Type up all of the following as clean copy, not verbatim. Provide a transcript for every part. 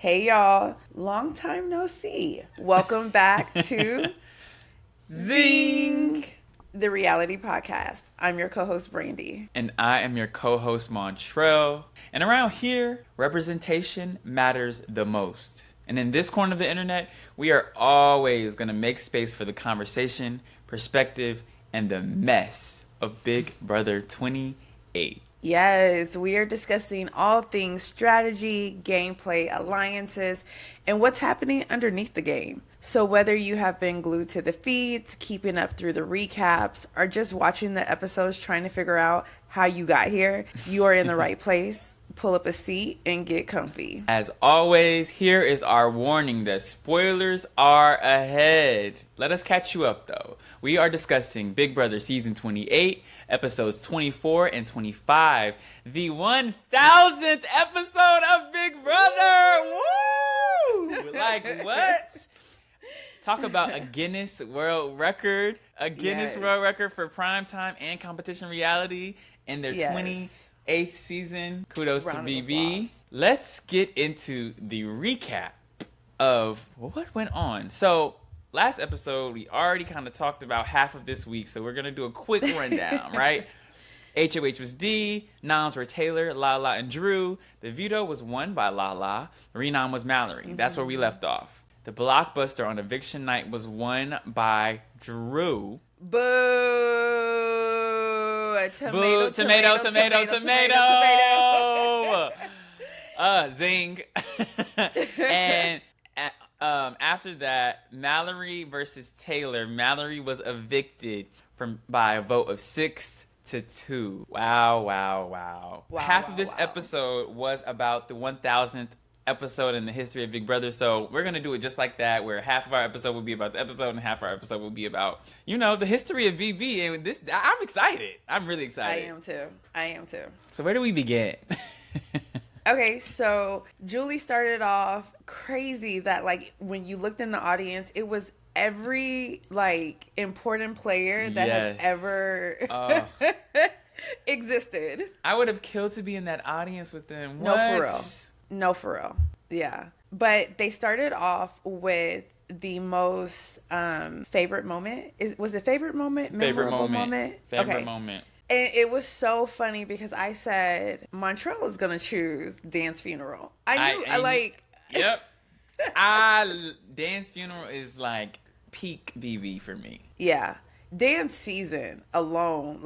Hey y'all, long time no see. Welcome back to Zing! the reality podcast. I'm your co-host Brandy. And I am your co-host Montrell. And around here, representation matters the most. And in this corner of the internet, we are always going to make space for the conversation, perspective, and the mess of Big Brother 28. Yes, we are discussing all things strategy, gameplay, alliances, and what's happening underneath the game. So whether you have been glued to the feeds, keeping up through the recaps, or just watching the episodes trying to figure out how you got here, you are in the right place. Pull up a seat and get comfy. As always, here is our warning that spoilers are ahead. Let us catch you up though. We are discussing Big Brother Season 28, episodes 24 and 25, the 1000th episode of Big Brother! Woo! Like what? Talk about a Guinness World Record, World Record for primetime and competition reality in their 28th season. Kudos Round to of BB. applause. Let's get into the recap of what went on. So last episode, we already kind of talked about half of this week, so we're going to do a quick rundown, right? HOH was D, Noms were Taylor, Lala, and Drew. The veto was won by Lala. Renom was Mallory. That's where we left off. The blockbuster on eviction night was won by Drew. Boo! Boo, tomato. Zing. And after that, Mallory versus Taylor. Mallory was evicted by a vote of 6-2. Wow. Half of this episode was about the 1000th episode in the history of Big Brother, so we're gonna do it just like that, where half of our episode will be about the episode and half of our episode will be about, the history of BB. And this, I'm excited. I'm really excited. I am too. So where do we begin? Okay, so Julie started off crazy that when you looked in the audience, it was every important player that has ever existed. I would have killed to be in that audience with them. What? No, for real. Yeah. But they started off with the most favorite moment. Was it favorite moment? Favorite moment. Okay. Moment. And it was so funny because I said Montrell is gonna choose Dan's funeral. Yep. Dan's funeral is peak BB for me. Yeah. Dan's season alone,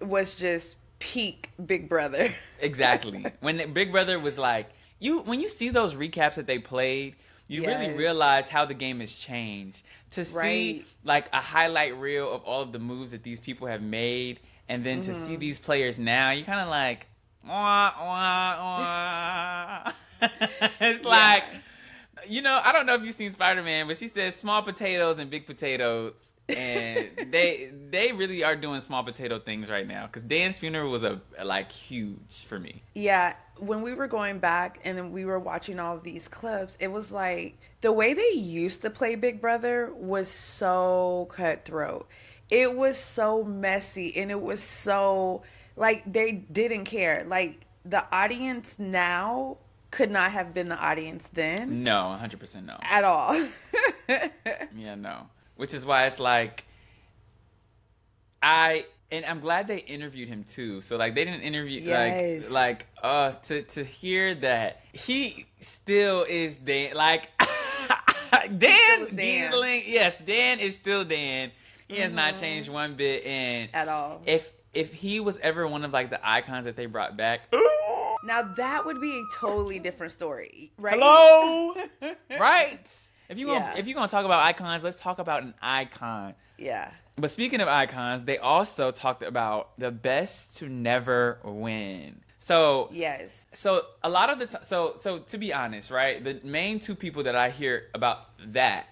was just peak Big Brother. Exactly. When Big Brother was when you see those recaps that they played, you really realize how the game has changed. To see a highlight reel of all of the moves that these people have made, and then to see these players now, you kind of wah, wah, wah. It's I don't know if you've seen Spider-Man, but she says small potatoes and big potatoes. And they really are doing small potato things right now, because Dan's funeral was huge for me. Yeah, when we were going back and then we were watching all of these clips, it was the way they used to play Big Brother was so cutthroat. It was so messy, and it was so they didn't care. The audience now could not have been the audience then. No, 100% no. At all. Yeah, no. Which is why it's I'm glad they interviewed him too. So they didn't interview to hear that he still is Dan. Dan Dieseling. Yes, Dan is still Dan. He has not changed one bit, and at all. If he was ever one of the icons that they brought back, now that would be a totally different story, right? Hello, right? If you're gonna talk about icons, let's talk about an icon. Yeah. But speaking of icons, they also talked about the best to never win. So yes. So a lot of the time, so to be honest, right, the main two people that I hear about that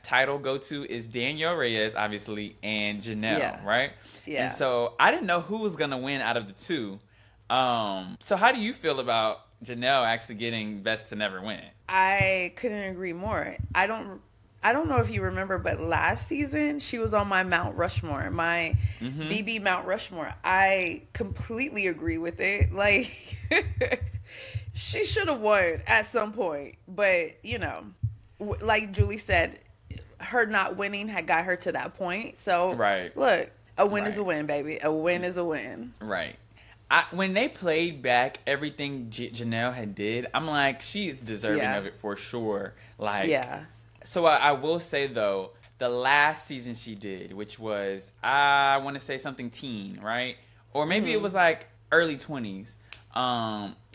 title go to is Danielle Reyes, obviously, and Janelle, right? Yeah. And so I didn't know who was gonna win out of the two. So how do you feel about Janelle actually getting best to never win? I couldn't agree more. I don't know if you remember, but last season she was on my Mount Rushmore, my BB Mount Rushmore. I completely agree with it. She should have won at some point, but like Julie said, her not winning had got her to that point. So Right. look, a win is a Right. win, baby. A win is a win. Right. When they played back everything Janelle had did, I'm like, she is deserving Yeah. of it for sure. Like, Yeah. so I will say though, the last season she did, which was I want to say something teen, right? Or maybe it was like early 20s.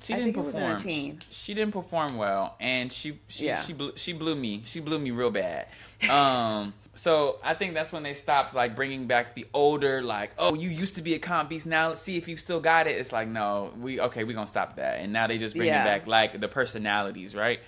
She I didn't think it was in a perform. teen. She didn't perform well, and Yeah. she blew me. She blew me real bad. So I think that's when they stopped like bringing back the older, like, oh, you used to be a comp beast, now let's see if you still got it. It's like, no, we gonna stop that, and now they just bring Yeah. back like the personalities, right?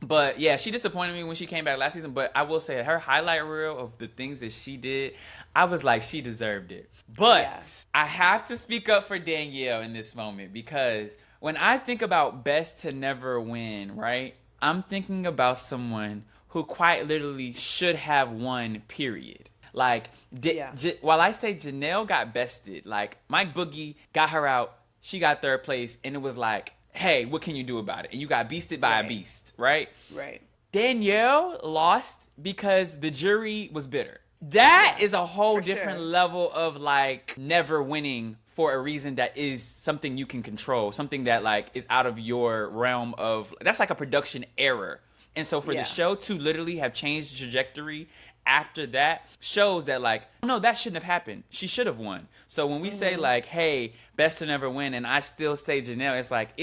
But yeah, she disappointed me when she came back last season. But I will say her highlight reel of the things that she did, I was like, she deserved it. But Yeah. I have to speak up for Danielle in this moment, because when I think about best to never win, right? I'm thinking about someone who quite literally should have won, period. Like, Yeah. while I say Janelle got bested, like Mike Boogie got her out, she got third place, and it was like, hey, what can you do about it? And you got beasted by a Right. beast, right? Right. Danielle lost because the jury was bitter. That Yeah, is a whole for different sure. level of like never winning for a reason that is something you can control, something that like is out of your realm of, that's like a production error. And so for Yeah. the show to literally have changed the trajectory after that shows that like, no, that shouldn't have happened. She should have won. So when we say like, hey, best to never win, and I still say Janelle, it's like,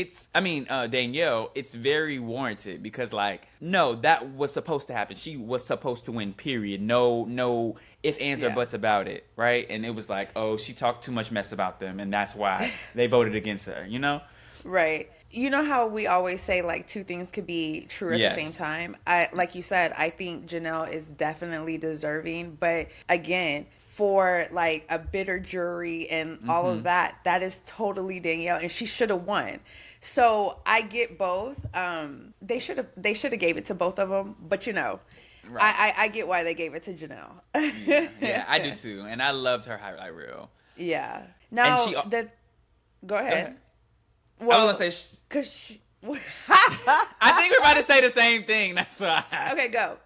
Danielle, it's very warranted, because like, no, that was supposed to happen. She was supposed to win, period. No if, ands, or Yeah. buts about it, right? And it was like, oh, she talked too much mess about them, and that's why they voted against her, you know? Right. You know how we always say like two things could be true at Yes. the same time? Like you said, I think Janelle is definitely deserving, but again, for like a bitter jury and all of that, that is totally Danielle, and she should have won. So I get both. They should have gave it to both of them, but Right. I get why they gave it to Janelle. Yeah, I do too. And I loved her highlight reel. Yeah. Now she- go ahead. ahead. I was gonna say, Cause she, I think we're about to say the same thing. That's why. okay, go.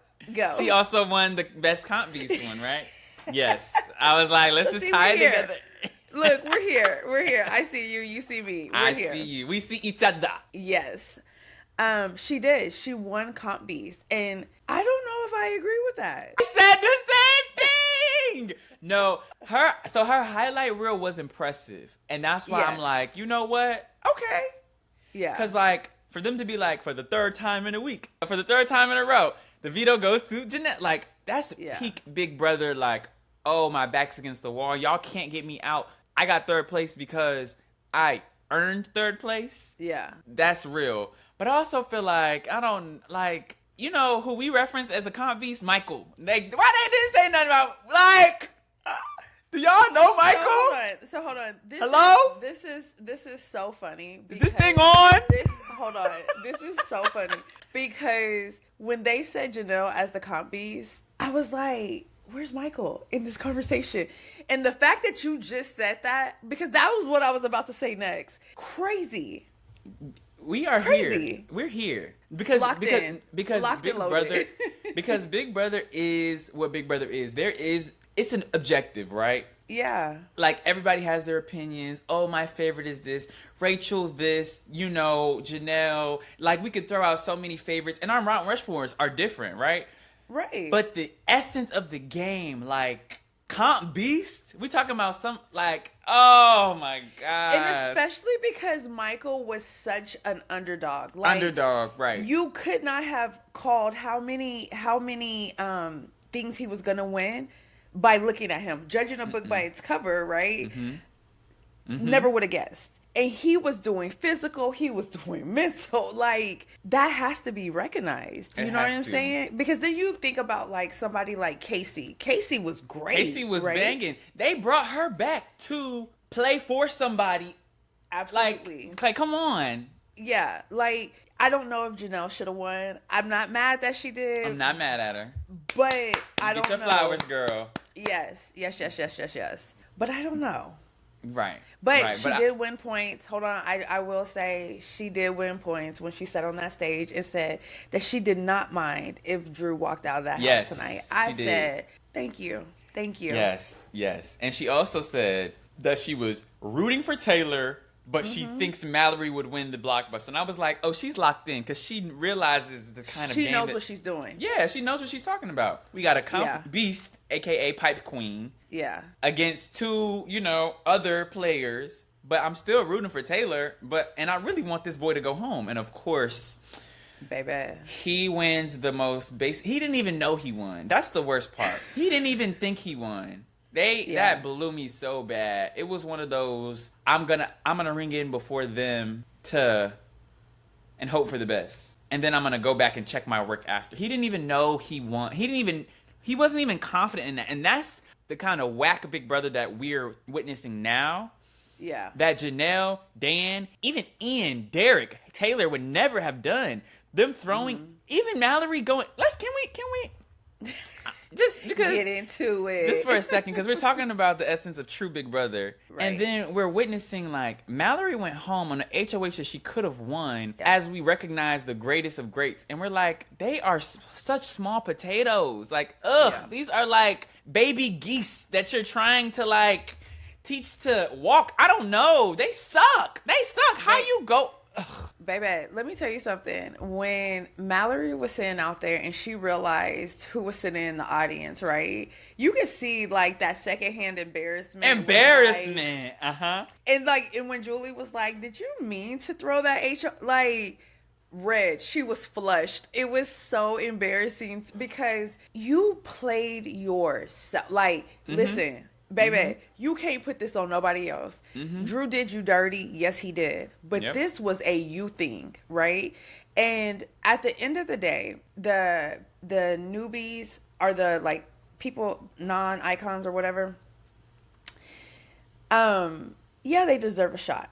She also won the best comp beast one, right? Yes. I was like, let's So just see, tie we're it here. together. Look, we're here. We're here. I see you. You see me. We're I here. see you. We see each other. Yes. She did. She won Comp Beast, and I don't know if I agree with that. I said the same thing. No, her highlight reel was impressive, and that's why I'm Yes. like, you know what? Okay. Yeah. Because, like, for them to be like, for the third time in a week, for the third time in a row, the veto goes to Jeanette. Like, that's Yeah. peak Big Brother. Like, oh, my back's against the wall. Y'all can't get me out. I got third place because I earned third place. Yeah. That's real. But I also feel like, I don't, like, you know who we reference as a comp beast? Michael. Like, why they didn't say nothing about, like, do y'all know Michael? So hold on. Hello? This is so funny. Is this thing on? Hold on. This is so funny because when they said Janelle as the Comp Beast, I was like, where's Michael in this conversation? And the fact that you just said that, because that was what I was about to say next. Crazy. We are Crazy. here. We're here because Locked because in. because Locked Big and loaded. Brother because Big Brother is what Big Brother is. It's an objective, right? Yeah. Like everybody has their opinions. Oh, my favorite is this. Rachel's this. Janelle. Like we could throw out so many favorites, and our Mount Rushmores are different, right? Right. But the essence of the game, like Comp Beast, we talking about some like, oh my god, and especially because Michael was such an underdog. Like, underdog, right? You could not have called how many things he was gonna win by looking at him, judging a book by its cover, right? Never would have guessed. And he was doing physical, he was doing mental. Like, that has to be recognized. You It know what has I'm to. saying? Because then you think about like somebody like Casey. Casey was great. Casey was right? banging. They brought her back to play for somebody. Absolutely. Like come on. Yeah. Like, I don't know if Janelle should have won. I'm not mad that she did. I'm not mad at her. But I Get don't your know. flowers, girl. Yes. But I don't know. Right. But Right. she did win points. Hold on. I will say she did win points when she sat on that stage and said that she did not mind if Drew walked out of that house tonight. I said, thank you. Thank you. Yes. Yes. And she also said that she was rooting for Taylor, but she thinks Mallory would win the blockbuster. And I was like, oh, she's locked in because she realizes the kind of game she knows what she's doing. Yeah, she knows what she's talking about. We got a beast, a.k.a. Pipe Queen. Yeah. Against two, other players. But I'm still rooting for Taylor. And I really want this boy to go home. And of course, baby, he wins the most basic. He didn't even know he won. That's the worst part. He didn't even think he won. That blew me so bad. It was one of those I'm gonna ring in before them and hope for the best. And then I'm gonna go back and check my work after. He didn't even know he won. He wasn't even confident in that. And that's the kind of whack Big Brother that we're witnessing now. Yeah. That Janelle, Dan, even Ian, Derek, Taylor would never have done. Them throwing, even Mallory going, can we just because get into it just for a second, because we're talking about the essence of true Big Brother, right. And then we're witnessing like Mallory went home on an HOH that she could have won, as we recognize the greatest of greats, and we're like, they are such small potatoes, like these are like baby geese that you're trying to like teach to walk. I don't know, they suck. How you go? Ugh. Baby, let me tell you something. When Mallory was sitting out there and she realized who was sitting in the audience, right? You could see like that secondhand embarrassment. And when Julie was like, "Did you mean to throw that Red, she was flushed. It was so embarrassing because you played yourself. Listen. Baby, you can't put this on nobody else. Drew did you dirty. Yes, he did. But this was a you thing, right? And at the end of the day, the newbies are the people, non-icons or whatever. They deserve a shot.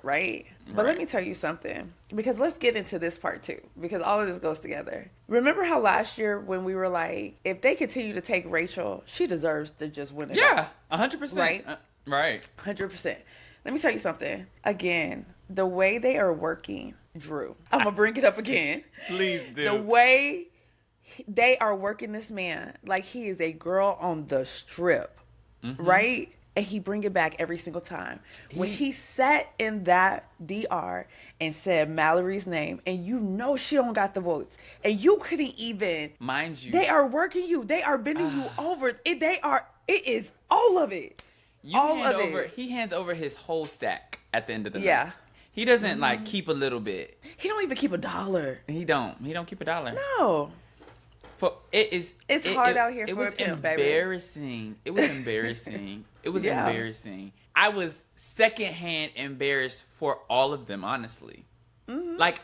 Right? But let me tell you something, because let's get into this part too, because all of this goes together. Remember how last year when we were like, if they continue to take Rachel, she deserves to just win it. Yeah, 100%. Right? Right. 100%. Let me tell you something. Again, the way they are working, Drew, I'm going to bring it up again. Please do. The way they are working this man, like he is a girl on the strip, right? And he bring it back every single time. When he sat in that DR and said Mallory's name, and she don't got the votes, and you couldn't even, mind you, they are working you. They are bending you over. It is all of it. He hands over his whole stack at the end of the night. He doesn't keep a little bit. He don't even keep $1. He don't keep $1. No. It's hard out here for a pimp, baby. It was embarrassing. It was embarrassing. I was secondhand embarrassed for all of them, honestly.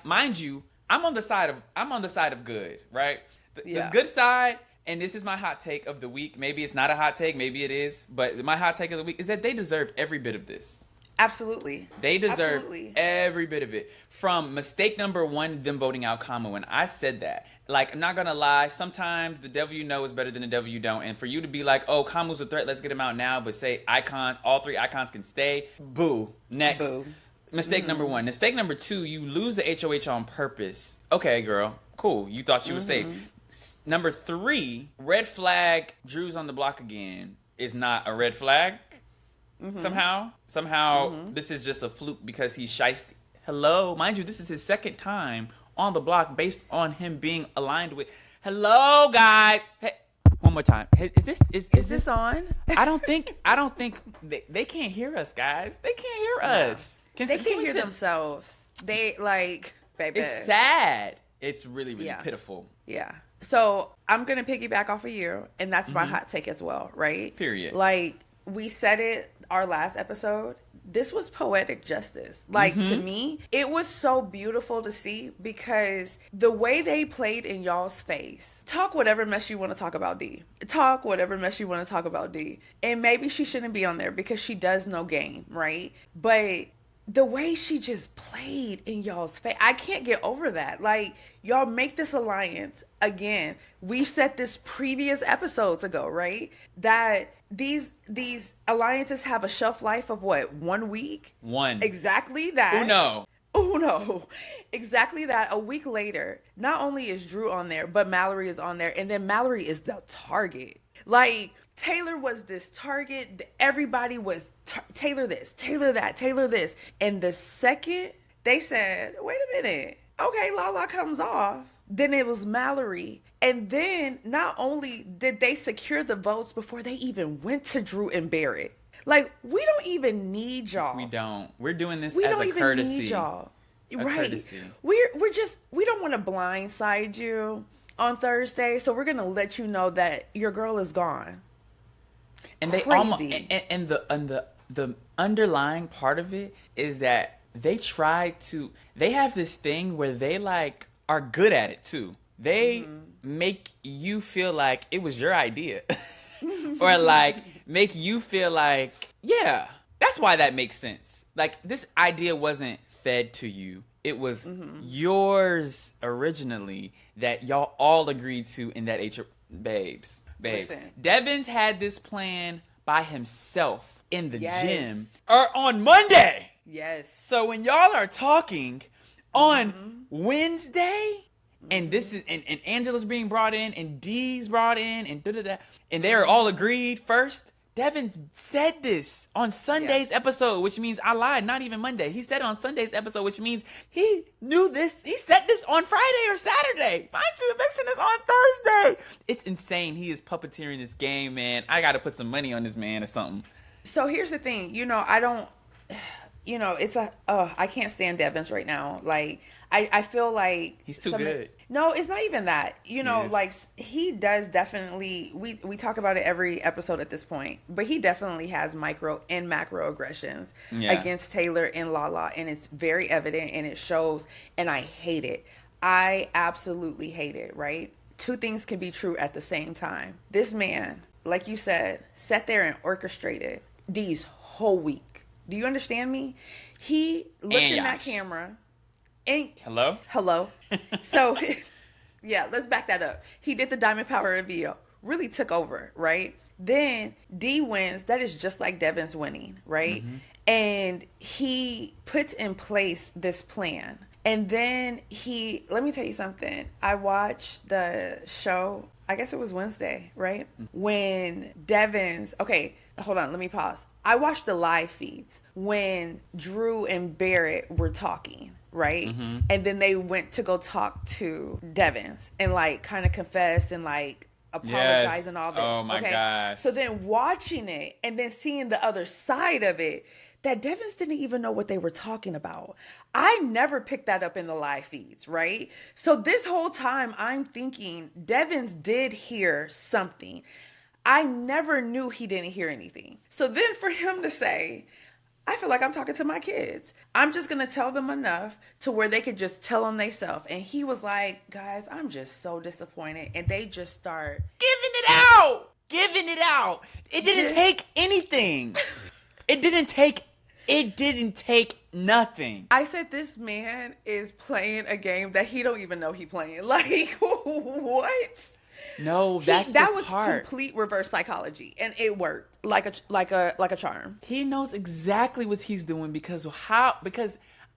Mind you, I'm on the side of good, right? The good side, and this is my hot take of the week. Maybe it's not a hot take, maybe it is, but my hot take of the week is that they deserve every bit of this. Absolutely. They deserve every bit of it. From mistake number 1, them voting out Kamo, and I said that. I'm not going to lie. Sometimes the devil you know is better than the devil you don't. And for you to be like, oh, Kamu's a threat, let's get him out now. But say icons, all 3 icons can stay. Boo. Next. Boo. Mistake number 1. Mistake number 2, you lose the HOH on purpose. Okay, girl. Cool. You thought you were safe. Number 3, red flag, Drew's on the block again, is not a red flag. Somehow, this is just a fluke because he's shiesty. Hello? Mind you, this is his second time on the block based on him being aligned with. Hello, guys. Hey, one more time. Is this on? I don't think they can't hear us, guys. They can't hear us. They can't hear themselves. They baby. It's sad. It's really, really pitiful. Yeah. So I'm gonna piggyback off of you, and that's my hot take as well, right? Period. We said it our last episode. This was poetic justice. To me, it was so beautiful to see because the way they played in y'all's face. Talk whatever mess you want to talk about D. And maybe she shouldn't be on there because she does no game, right? But the way she just played in y'all's face, I can't get over that. Like, y'all make this alliance again. We said this previous episodes ago, right? That these alliances have a shelf life of what, 1 week? One. Exactly that. Uno. Uno. Exactly that. A week later, not only is Drew on there, but Mallory is on there, and then Mallory is the target. Like, Taylor was this target. Everybody was Taylor this, Taylor that, Taylor this. And the second they said, wait a minute, okay, Lala comes off, then it was Mallory. And then not only did they secure the votes before they even went to Drew and Barrett. Like, we don't even need y'all. We don't. We're doing this We as don't a even courtesy. need y'all. A Right. courtesy. We're just, we don't want to blindside you on Thursday, so we're gonna let you know that your girl is gone. And they almost and the underlying part of it is that they have this thing where they like are good at it too. They make you feel like it was your idea. Or like make you feel like, yeah, that's why that makes sense. Like, this idea wasn't fed to you. It was yours originally that y'all all agreed to in that babes. Listen. Devins had this plan by himself in the gym or on Monday. Yes. So when y'all are talking on Wednesday, and this is and Angela's being brought in and Dee's brought in and and they're all agreed first. Devin said this on Sunday's episode, which means I lied, not even Monday. He said it on Sunday's episode, which means he knew this. He said this on Friday or Saturday. Mind you, eviction is on Thursday. It's insane. He is puppeteering this game, man. I got to put some money on this man or something. So here's the thing. I don't, it's I can't stand Devins right now. Like, I feel like he's too good. No, it's not even that. Like, he does definitely, we talk about it every episode at this point, but he definitely has micro and macro aggressions against Taylor and Lala, and it's very evident and it shows, and I hate it. I absolutely hate it, right? Two things can be true at the same time. This man, like you said, sat there and orchestrated Dee's whole week. Do you understand me? He looked in that camera. And hello. So, yeah, let's back that up. He did the Diamond Power reveal, really took over, right? Then D wins. That is just like Devin's winning, right? And he puts in place this plan. And then let me tell you something. I watched the show, I guess it was Wednesday, right? When okay, hold on, let me pause. I watched the live feeds when Drew and Barrett were talking, right? And then they went to go talk to Devins and like kind of confess and like apologize and all this. Oh my gosh. So then watching it and then seeing the other side of it, that Devins didn't even know what they were talking about. I never picked that up in the live feeds, right? So this whole time I'm thinking Devins did hear something. I never knew he didn't hear anything. So then for him to say, I feel like I'm talking to my kids. I'm just going to tell them enough to where they could just tell them themselves. And he was like, guys, I'm just so disappointed. And they just start giving it out. It didn't take anything. It didn't take nothing. I said this man is playing a game that he don't even know he playing. Like, what? No, that was complete reverse psychology, and it worked like a charm. He knows exactly what he's doing because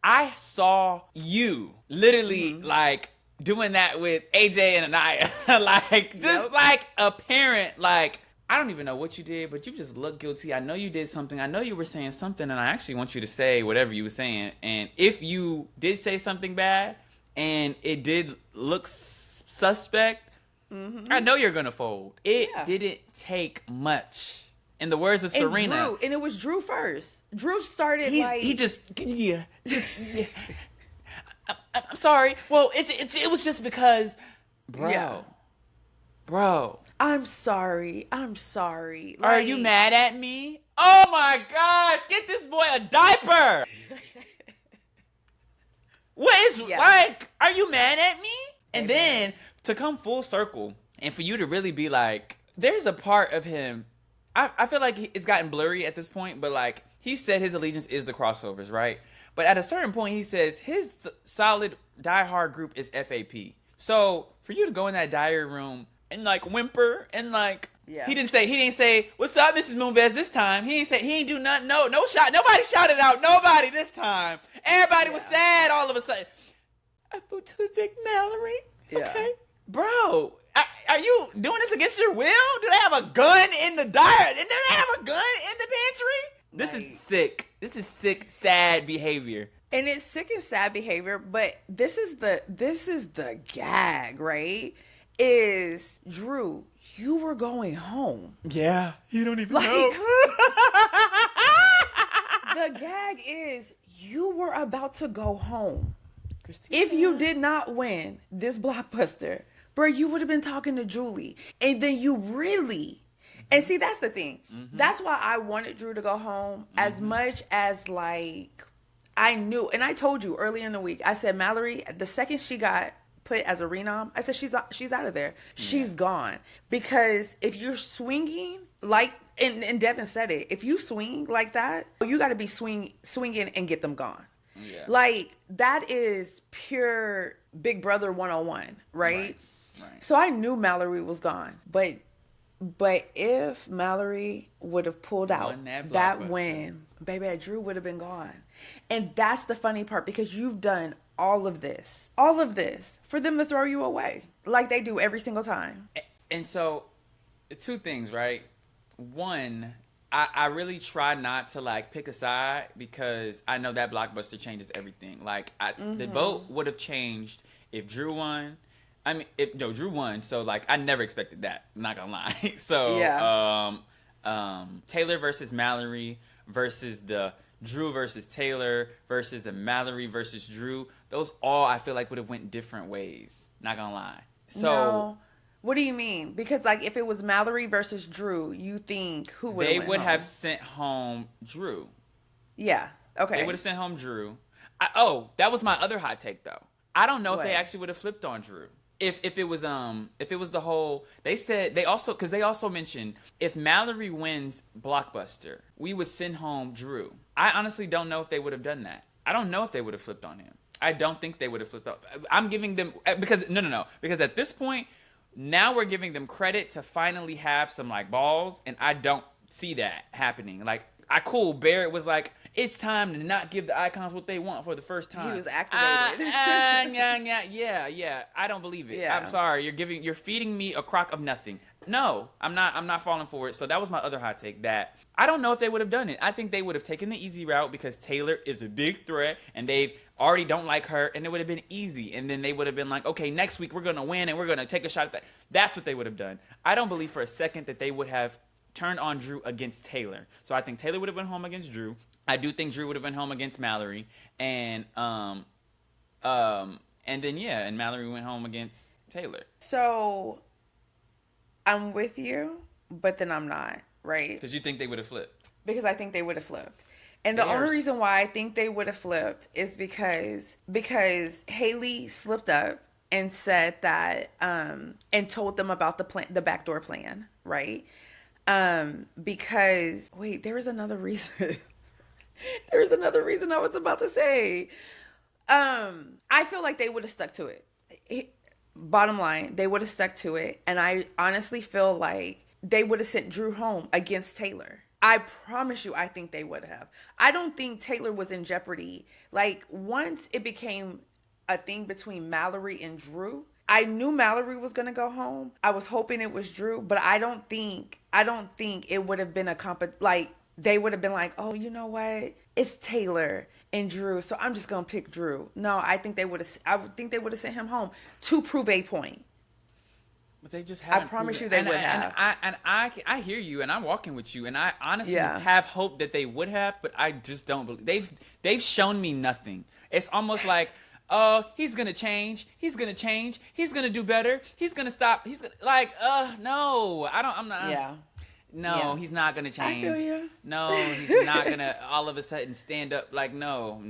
I saw you literally like doing that with AJ and Anaya, like just like a parent. Like, I don't even know what you did, but you just look guilty. I know you did something. I know you were saying something, and I actually want you to say whatever you were saying. And if you did say something bad and it did look suspect. I know you're gonna fold. It didn't take much. In the words of Serena, and it was Drew first. Drew started I'm sorry. Well, it was just because, bro. I'm sorry. Like, are you mad at me? Oh my gosh! Get this boy a diaper. What is like? Are you mad at me? And then to come full circle and for you to really be like, there's a part of him, I feel like it's gotten blurry at this point, but like he said his allegiance is the crossovers, right? But at a certain point, he says his solid diehard group is FAP. So for you to go in that diary room and like whimper and like he didn't say what's up, Mrs. Moonves this time. He ain't do nothing. No shot. Nobody shouted out. Nobody this time. Everybody was sad all of a sudden. I vote to evict Mallory. Okay, bro. Are you doing this against your will? Do they have a gun in the diary? Do they have a gun in the pantry? This is sick. This is sick, sad behavior. And it's sick and sad behavior, but this is the gag, right? Is Drew, you were going home. Yeah, you don't even know. The gag is you were about to go home. Christina. If you did not win this blockbuster, bro, you would have been talking to Julie. And then you really... And see, that's the thing. Mm-hmm. That's why I wanted Drew to go home as much as, like, I knew. And I told you earlier in the week, I said, Mallory, the second she got put as a renom, I said, she's out of there. Yeah. She's gone. Because if you're swinging, like, and Devin said it, if you swing like that, you got to be swinging and get them gone. Yeah. Like, that is pure Big Brother 101, right? So I knew Mallory was gone. But if Mallory would have pulled out that win, baby, Drew would have been gone. And that's the funny part, because you've done all of this for them to throw you away like they do every single time. And so, two things, right? One, I really try not to like pick a side, because I know that blockbuster changes everything. Like the vote would have changed if Drew won. I mean, Drew won, so like I never expected that. I'm not gonna lie. So Taylor versus Mallory versus the Drew versus Taylor versus the Mallory versus Drew. Those all I feel like would have went different ways. Not gonna lie. So no. What do you mean? Because like if it was Mallory versus Drew, you think who would they would have sent home Drew? Yeah. Okay. They would have sent home Drew. That was my other hot take though. I don't know if they actually would have flipped on Drew. If it was the whole, they also mentioned if Mallory wins Blockbuster, we would send home Drew. I honestly don't know if they would have done that. I don't know if they would have flipped on him. I don't think they would have flipped on. I'm giving them because at this point now we're giving them credit to finally have some like balls, and I don't see that happening. Like Barrett was like, it's time to not give the icons what they want for the first time. He was activated. Yeah. I don't believe it. Yeah. I'm sorry. You're feeding me a crock of nothing. No, I'm not falling for it. So that was my other hot take, that I don't know if they would have done it. I think they would have taken the easy route because Taylor is a big threat and they already don't like her, and it would have been easy. And then they would have been like, okay, next week we're going to win and we're going to take a shot at that. That's what they would have done. I don't believe for a second that they would have turned on Drew against Taylor. So I think Taylor would have went home against Drew. I do think Drew would have went home against Mallory, and then Mallory went home against Taylor. So I'm with you, but then I'm not, right? Because you think they would have flipped. Because I think they would have flipped. And the only reason why I think they would have flipped is because Haley slipped up and said that and told them about the backdoor plan, right? Because there was another reason. There's another reason I was about to say. I feel like they would have stuck to it. Bottom line, they would have stuck to it. And I honestly feel like they would have sent Drew home against Taylor. I promise you, I think they would have. I don't think Taylor was in jeopardy. Like, once it became a thing between Mallory and Drew, I knew Mallory was going to go home. I was hoping it was Drew, but I don't think it would have been they would have been like, oh, you know what? It's Taylor and Drew, so I'm just going to pick Drew. No, I think they would have sent him home to prove a point. But they just haven't. I promise you they would have. I hear you, and I'm walking with you, and I honestly have hope that they would have, but I just don't believe. They've shown me nothing. It's almost like, oh, he's gonna change. He's gonna change. He's gonna do better. He's gonna stop. He's gonna no. I'm not. Yeah. No, he's not gonna change. I feel you. No, he's not gonna all of a sudden stand up. Like no.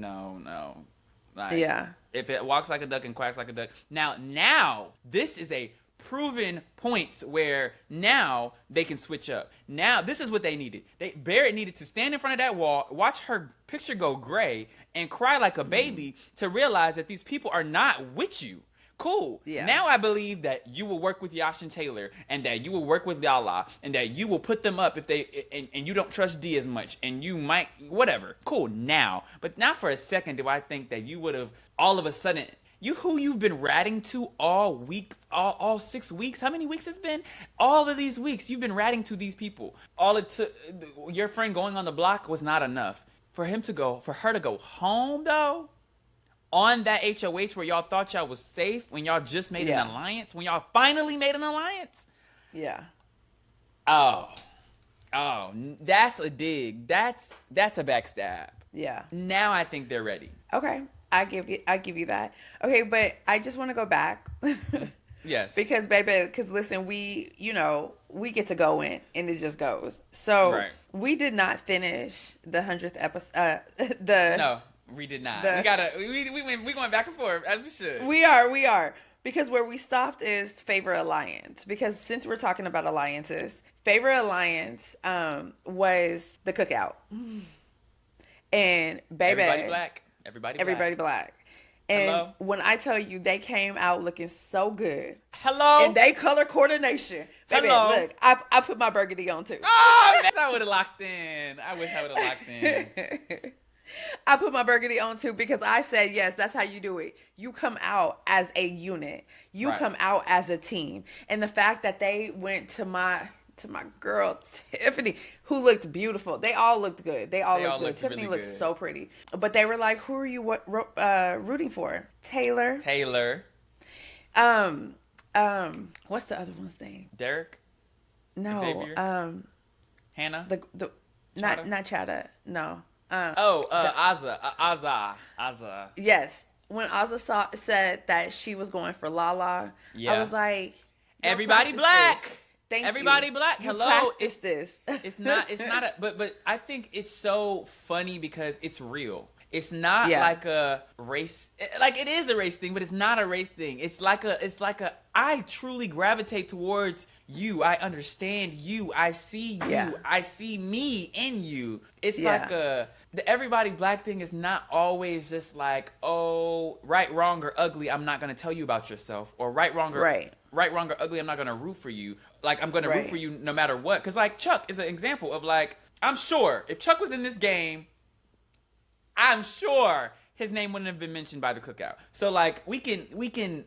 Like, if it walks like a duck and quacks like a duck. Now, this is a proven points where now they can switch up. Now, this is what they needed. Barrett needed to stand in front of that wall, watch her picture go gray, and cry like a baby to realize that these people are not with you. Cool. Yeah. Now I believe that you will work with Yash and Taylor, and that you will work with Lala, and that you will put them up if they and you don't trust D as much, and you might whatever. Cool. Now, but not for a second do I think that you would have all of a sudden. You've been ratting to all week, all 6 weeks. How many weeks it's been? All of these weeks, you've been ratting to these people. All it took, your friend going on the block was not enough. For her to go home though, on that HOH where y'all thought y'all was safe, when y'all just made an alliance, when y'all finally made an alliance. Yeah. Oh, that's a dig. That's a backstab. Yeah. Now I think they're ready. Okay. I give you that. Okay, but I just want to go back. Yes. Because listen, we get to go in and it just goes. So we did not finish the 100th episode. No, we did not. We going back and forth as we should. We are. Because where we stopped is favorite alliance. Because since we're talking about alliances, favorite alliance was the cookout. And baby, Everybody black. And hello? When I tell you they came out looking so good. Hello? And they color coordination. Baby, hello? Look, I put my burgundy on too. Oh, I would have locked in. I wish I would have locked in. I put my burgundy on too because I said, yes, that's how you do it. You come out as a unit. You come out as a team. And the fact that they went to my girl, Tiffany, who looked beautiful. They all looked good. They all looked good. Tiffany really looked so pretty. But they were like, who are you rooting for? Taylor. What's the other one's name? Derek? No. Xavier? Hannah? Not Chada. No. Azza. Yes. When Azza said that she was going for Lala, I was like, everybody black. Everybody black. Hello. It's this. It's not but I think it's so funny because it's real. It's not like a race, like it is a race thing, but it's not a race thing. It's like a I truly gravitate towards you. I understand you. I see you. Yeah. I see me in you. It's like the everybody black thing is not always just like, oh, right, wrong, or ugly, I'm not going to tell you about yourself. Or right, wrong, or ugly, I'm not going to root for you. Like, I'm going to root for you no matter what. Because, like, Chuck is an example of, like, I'm sure if Chuck was in this game, I'm sure his name wouldn't have been mentioned by the cookout. So, like, we can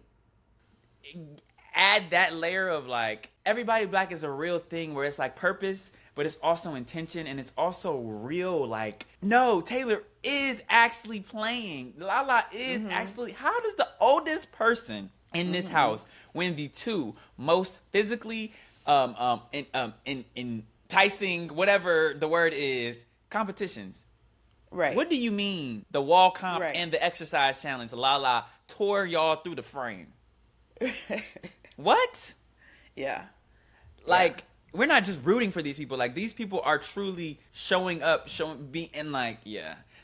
add that layer of, like, everybody black is a real thing where it's, like, purpose, but it's also intention, and it's also real, like, no, Taylor is actually playing. Lala is actually, how does the oldest person in this house win the two most physically enticing, whatever the word is, competitions? Right. What do you mean the wall comp and the exercise challenge, Lala, tore y'all through the frame? What? Yeah. Like, we're not just rooting for these people. Like, these people are truly showing up, being like,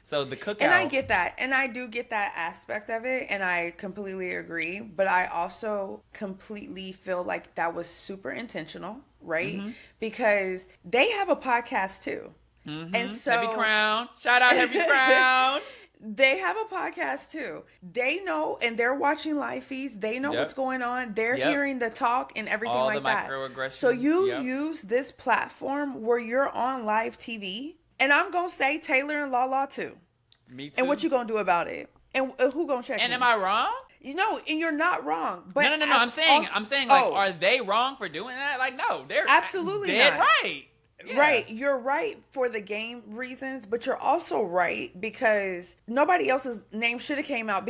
So the cookout. And I get that. And I do get that aspect of it. And I completely agree. But I also completely feel like that was super intentional, right? Because they have a podcast too. And so Heavy Crown. Shout out Heavy Crown. They have a podcast too. They know, and they're watching live feeds. They know what's going on. They're hearing the talk and everything all like that. Microaggressions. So you use this platform where you're on live TV, and I'm gonna say Taylor and Lala too. Me too. And what you gonna do about it? And who gonna check? And me? am I wrong? You know, and you're not wrong. But no. I'm saying, like, are they wrong for doing that? Like, no, they're absolutely dead not. Right. Yeah. Right, you're right for the game reasons, but you're also right because nobody else's name should have came out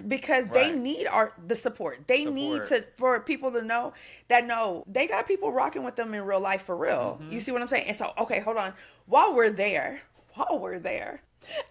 because they need the support. They need for people to know that they got people rocking with them in real life for real. You see what I'm saying? And so, okay, hold on. While we're there,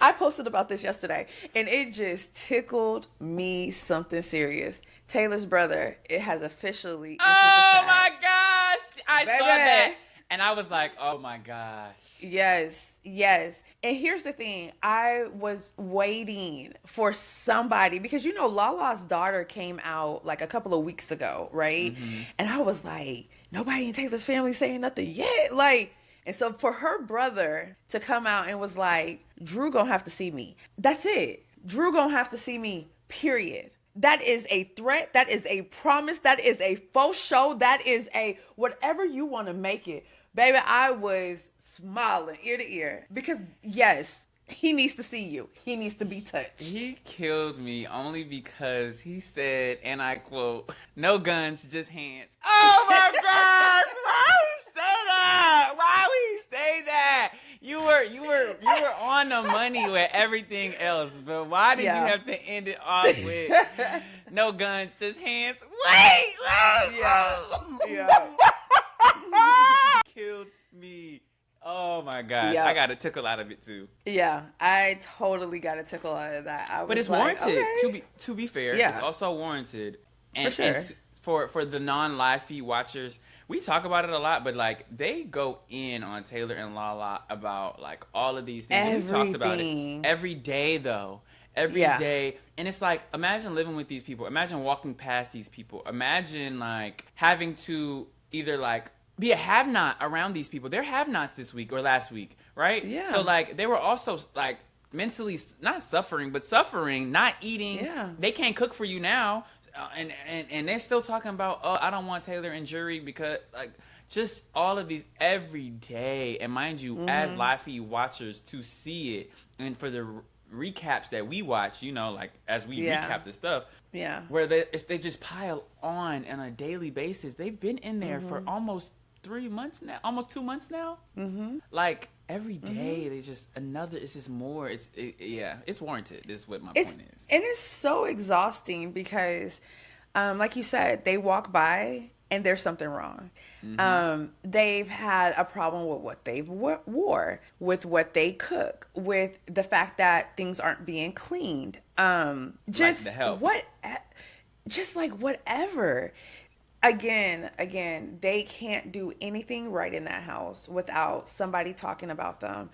I posted about this yesterday, and it just tickled me something serious. Taylor's brother, it has officially. Oh my gosh! I saw that. And I was like, oh my gosh. Yes, yes. And here's the thing. I was waiting for somebody because Lala's daughter came out like a couple of weeks ago, right? Mm-hmm. And I was like, nobody in Taylor's family saying nothing yet. Like, and so for her brother to come out and was like, Drew gonna have to see me. That's it. Drew gonna have to see me, period. That is a threat. That is a promise. That is a faux show. That is a whatever you want to make it. Baby, I was smiling ear to ear because, yes, he needs to see you. He needs to be touched. He killed me only because he said, and I quote, "No guns, just hands." Oh my gosh! Why we say that? Why we say that? You were on the money with everything else, but why did you have to end it off with "No guns, just hands"? Wait! Yeah. Killed me. Oh my gosh. Yep. I got a tickle out of it too. Yeah, I totally got a tickle out of that. But it's warranted. Okay. To be fair, yeah. It's also warranted. And, for sure. And for the non-live feed watchers, we talk about it a lot, but like they go in on Taylor and Lala about like all of these things. We've talked about it every day though. Every day. And it's like, imagine living with these people. Imagine walking past these people. Imagine like having to either like be a have-not around these people. They're have-nots this week or last week, right? Yeah. So like they were also like mentally not suffering, but suffering, not eating. Yeah. They can't cook for you now, and they're still talking about, oh, I don't want Taylor and Jury because like just all of these every day. And mind you, as live feed watchers, to see it and for the recaps that we watch, like as we recap the stuff, where they just pile on a daily basis. They've been in there for almost 3 months now, almost 2 months now. Like every day they just it's just more. It's warranted. Is what my point is. And it's so exhausting because, like you said, they walk by and there's something wrong. They've had a problem with what they've wore, with what they cook, with the fact that things aren't being cleaned. Just like the help. Just like whatever. Again, they can't do anything right in that house without somebody talking about them.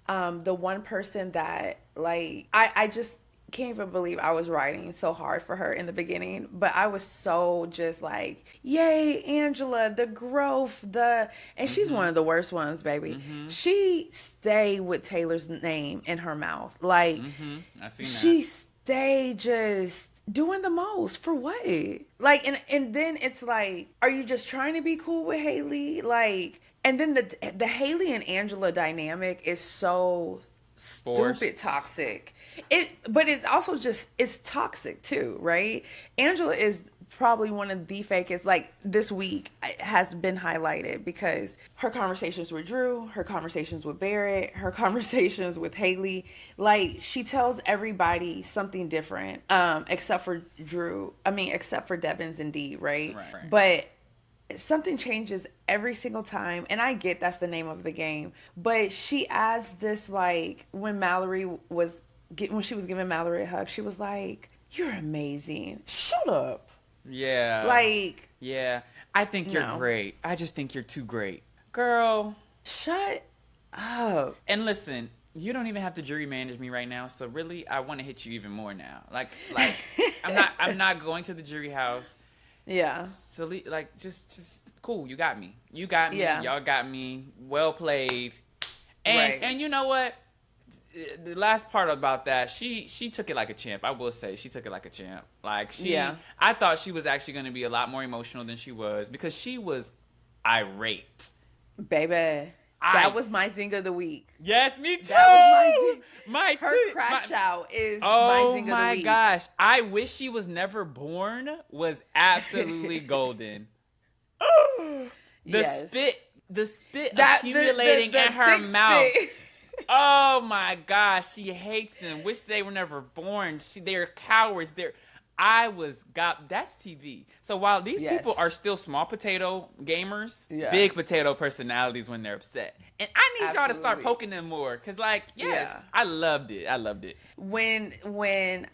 The one person that like I just can't even believe I was writing so hard for her in the beginning, but I was so just like, yay, Angela, the growth, and she's one of the worst ones, baby. She stayed with Taylor's name in her mouth. Like, I seen that. She stayed just doing the most for what? Like, and then it's like, are you just trying to be cool with Haley? Like, and then the Haley and Angela dynamic is so stupid toxic. But it's also just, it's toxic too, right? Angela is probably one of the fakest, like this week has been highlighted because her conversations with Drew, her conversations with Barrett, her conversations with Haley, like she tells everybody something different, except for Devins and Dee, right? But something changes every single time, and I get that's the name of the game, but she adds this, like when she was giving Mallory a hug, she was like, "You're amazing." Shut up. Yeah. Like. Yeah. I think you're great. I just think you're too great. Girl. Shut up. And listen, you don't even have to jury manage me right now, so really I want to hit you even more now. Like I'm not going to the jury house. Yeah. So like just cool, you got me. You got me. Yeah. Y'all got me. Well played. And you know what? The last part about that, she took it like a champ. I will say she took it like a champ. Like I thought she was actually going to be a lot more emotional than she was because she was irate. Baby, that was my zing of the week. Yes, me too. That was her crash out is my zing of the week. Oh my gosh, I wish she was never born was absolutely golden. The spit accumulating in her mouth. Oh my gosh, she hates them. Wish they were never born. They're cowards. That's TV. So while these people are still small potato gamers, big potato personalities when they're upset. And I need y'all to start poking them more. Cause I loved it. When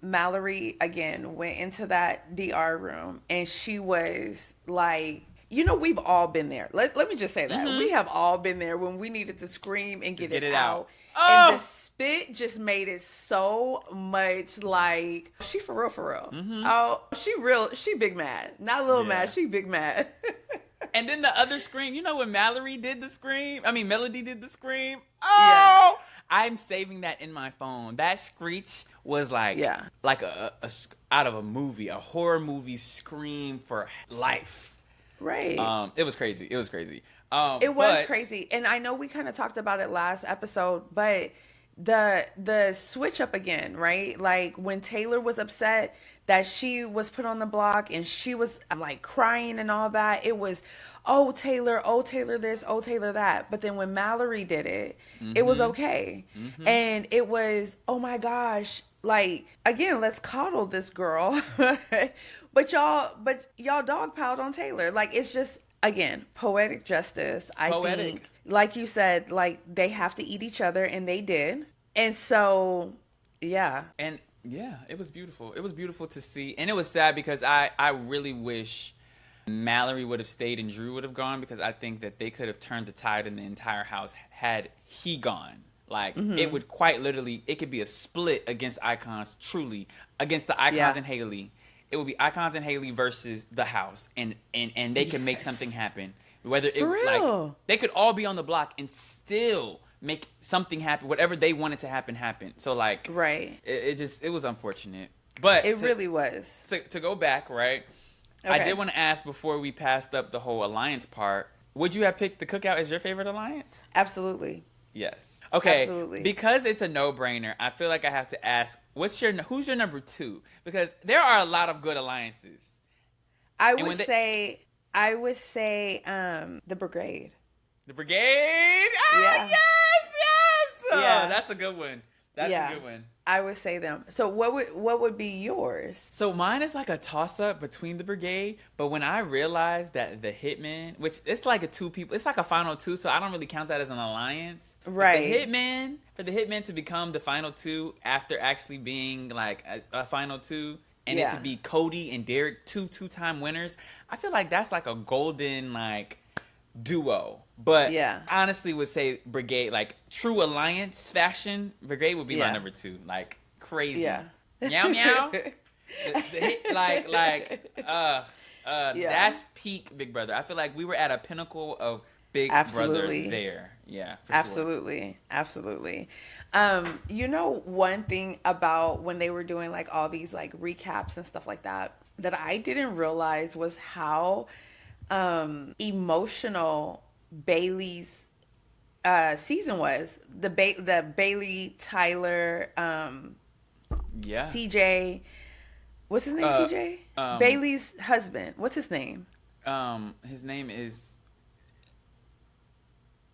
Mallory again went into that DR room and she was like, we've all been there. Let me just say that. We have all been there when we needed to scream and get it out. Oh! And the spit just made it so much like, she for real, for real. Oh, she big mad. Not a little mad, she big mad. And then the other scream, when Melody did the scream? Oh! I'm saving that in my phone. That screech was like a out of a movie, a horror movie scream for life. Right. It was crazy. It was crazy. Crazy. And I know we kind of talked about it last episode, but the switch up again, right? Like when Taylor was upset that she was put on the block and she was like crying and all that, it was, oh Taylor this, oh Taylor that. But then when Mallory did it, it was okay. And it was, oh my gosh, like, again, let's coddle this girl. but y'all dogpiled on Taylor. Like, it's just, again, poetic justice. I think, like you said, like, they have to eat each other, and they did. And so, yeah. And yeah, it was beautiful. It was beautiful to see. And it was sad because I really wish Mallory would have stayed and Drew would have gone, because I think that they could have turned the tide in the entire house had he gone. Like, it would quite literally, it could be a split against Icons, truly, against the Icons and Haley. It would be Icons and Haley versus the house, and they could make something happen. Whether it like they could all be on the block and still make something happen. Whatever they wanted to happen. So like, right, it was unfortunate, but it really was. To go back, right? Okay. I did want to ask before we passed up the whole alliance part. Would you have picked the Cookout as your favorite alliance? Absolutely. Yes. Okay, absolutely. Because it's a no-brainer, I feel like I have to ask, who's your number 2? Because there are a lot of good alliances. I would say the Brigade. The Brigade? Ah, yes! Yeah. Oh, that's a good one. That's a good one. I would say them. So what would be yours? So mine is like a toss-up between the Brigade, but when I realized that the Hitmen, which it's like it's like a final 2, so I don't really count that as an alliance. Right. For the Hitmen to become the final 2 after actually being like a final 2, and it to be Cody and Derek, two-time winners, I feel like that's like a golden like duo. But honestly would say Brigade, like true alliance fashion, Brigade would be my number 2. Like crazy. Yeah. Meow meow. That's peak Big Brother. I feel like we were at a pinnacle of Big Brother there. Yeah, for absolutely. Sure. Absolutely. One thing about when they were doing like all these like recaps and stuff like that I didn't realize was how emotional Bailey's season was. The Bailey, Tyler, CJ, what's his name? CJ, Bailey's husband, what's his name? His name is,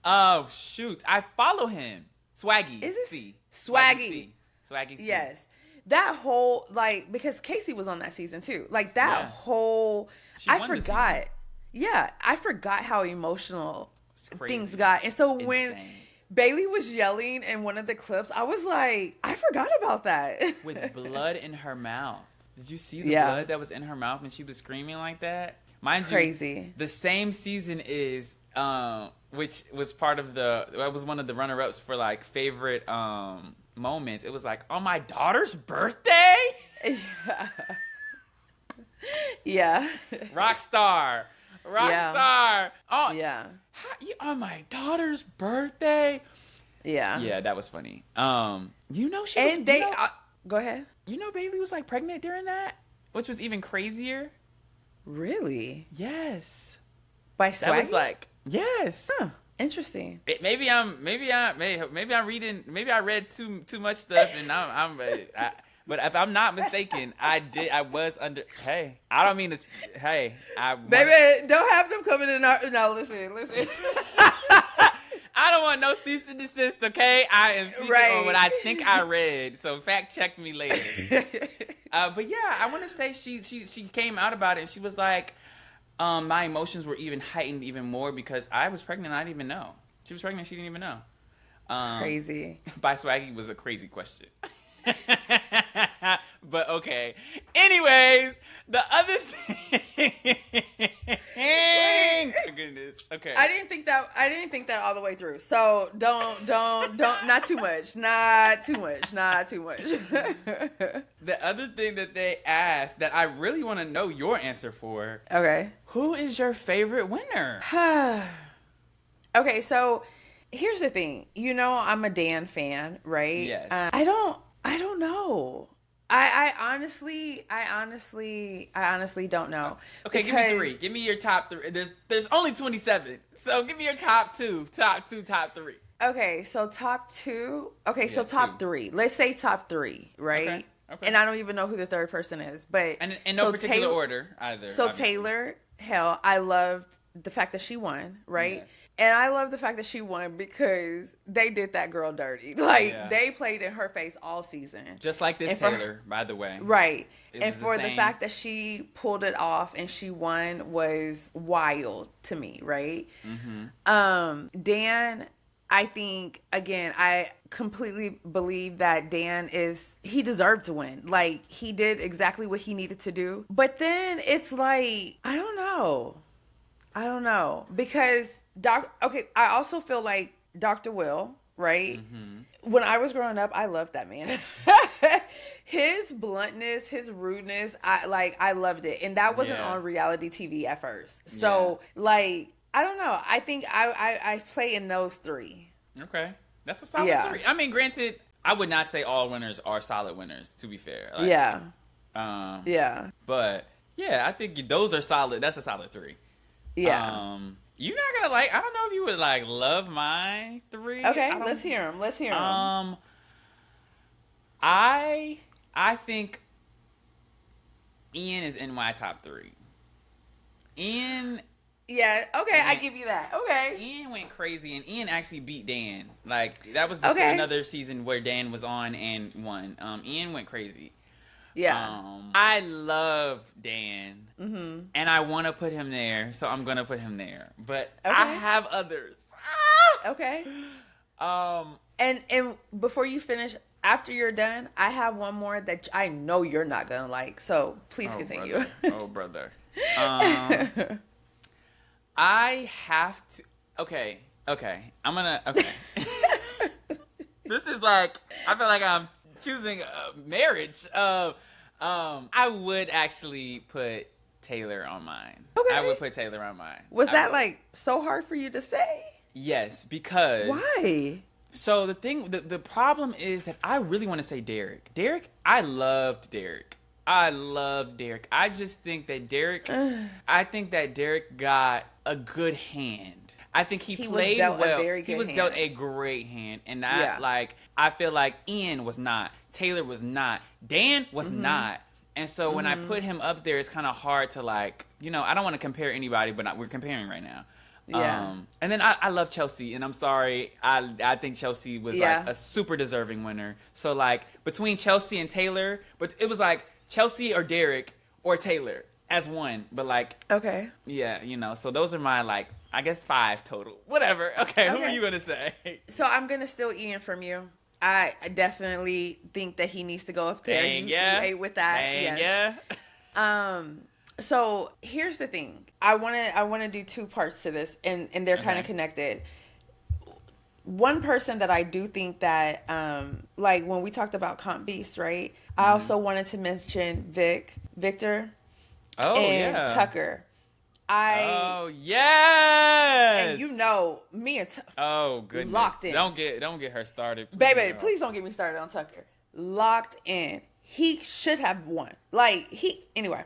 oh shoot, I follow him. Swaggy. Is it C? Swaggy C. Yes, that whole, like, because Casey was on that season too, like that whole, I forgot. Yeah, I forgot how emotional things got. And so when Bailey was yelling in one of the clips, I was like, I forgot about that. With blood in her mouth. Did you see the blood that was in her mouth when she was screaming like that? Mind you, the same season is, which was part of that was one of the runner-ups for like favorite moments. It was like, on my daughter's birthday? Yeah. Rockstar. Oh yeah. On my daughter's birthday. Yeah. Yeah, that was funny. She and go ahead. Bailey was like pregnant during that, which was even crazier. Really? Yes. By Swaggy? That was like, yes. Huh. Interesting. Maybe I'm reading. Maybe I read too much stuff, and but if I'm not mistaken, I was under. Hey, I don't mean to. Hey, baby, don't have them coming in. No, listen. I don't want no cease and desist. Okay, I am speaking on what I think I read. So fact check me later. But yeah, I want to say she came out about it, and she was like, my emotions were even heightened even more because I was pregnant. I didn't even know she was pregnant. She didn't even know. Crazy. By Swaggy was a crazy question. But okay. Anyways, the other thing. didn't think that all the way through. So don't not too much. Not too much. The other thing that they asked that I really want to know your answer for. Okay. Who is your favorite winner? Okay, so here's the thing. You know, I'm a Dan fan, right? Yes. I don't know. I honestly don't know. Okay, give me three. Give me your top three. There's only 27, so give me your top two, top three. Okay, so top two. Okay, Yeah, so top two. three. Let's say top three, right? Okay. And I don't even know who the third person is, but And in no particular order either. So obviously. Taylor, hell, I loved the fact that she won, right? Yes. And I love the fact that she won because they did that girl dirty. Like, Yeah. they played in her face all season. Just like this And for Taylor, by the way. Right. It And was for the the same. fact that she pulled it off and she won was wild to me, right? Mm-hmm. Dan, I think, again, I completely believe that Dan he deserved to win. Like, he did exactly what he needed to do. But then it's like, I don't know. Because, I also feel like Dr. Will, right? Mm-hmm. When I was growing up, I loved that man. His bluntness, his rudeness, I loved it. And that wasn't on reality TV at first. So, I don't know. I think I play in those three. Okay. That's a solid three. I mean, granted, I would not say all winners are solid winners, to be fair. Yeah. But, yeah, I think those are solid. That's a solid three. Yeah. You're not gonna I don't know if you would love my three. Okay, let's hear them. I think Ian is in my top three. Ian. Yeah. Okay, I give you that. Okay. Ian went crazy, and Ian actually beat Dan. Like, that was another season where Dan was on and won. Ian went crazy. Yeah. I love Dan, and I want to put him there, so I'm gonna put him there. But I have others. Okay. And before you finish, after you're done, I have one more that I know you're not gonna like. So please continue. Brother. I have to. Okay. I'm gonna. Okay. This is like, I feel like I'm choosing marriage. I would actually put Taylor on mine. Okay. I would put Taylor on mine. Was that so hard for you to say? Yes, because. Why? So the problem is that I really want to say Derek. I loved Derek. I just think that Derek. I think that Derek got a good hand. I think he played well. He was dealt a great hand, and I feel like Ian was not, Taylor was not, Dan was not, and so when I put him up there, it's kind of hard to I don't want to compare anybody, but we're comparing right now. Yeah. And then I love Chelsea, and I'm sorry, I think Chelsea was a super deserving winner. So between Chelsea and Taylor, but it was Chelsea or Derek or Taylor as one, but okay. Yeah, so those are my I guess 5 total. Whatever. Okay, who are you gonna say? So I'm gonna steal Ian from you. I definitely think that he needs to go up there. Dang, you ate with that. Dang, yes. yeah. So here's the thing. I wanna do 2 parts to this, and they're kind of connected. One person that I do think that when we talked about Comp Beast, right? I also wanted to mention Victor. Oh, and Tucker. Oh, yes. And me and oh, goodness. Locked in. Don't get her started. Please. Baby, please don't get me started on Tucker. Locked in. He should have won. Anyway.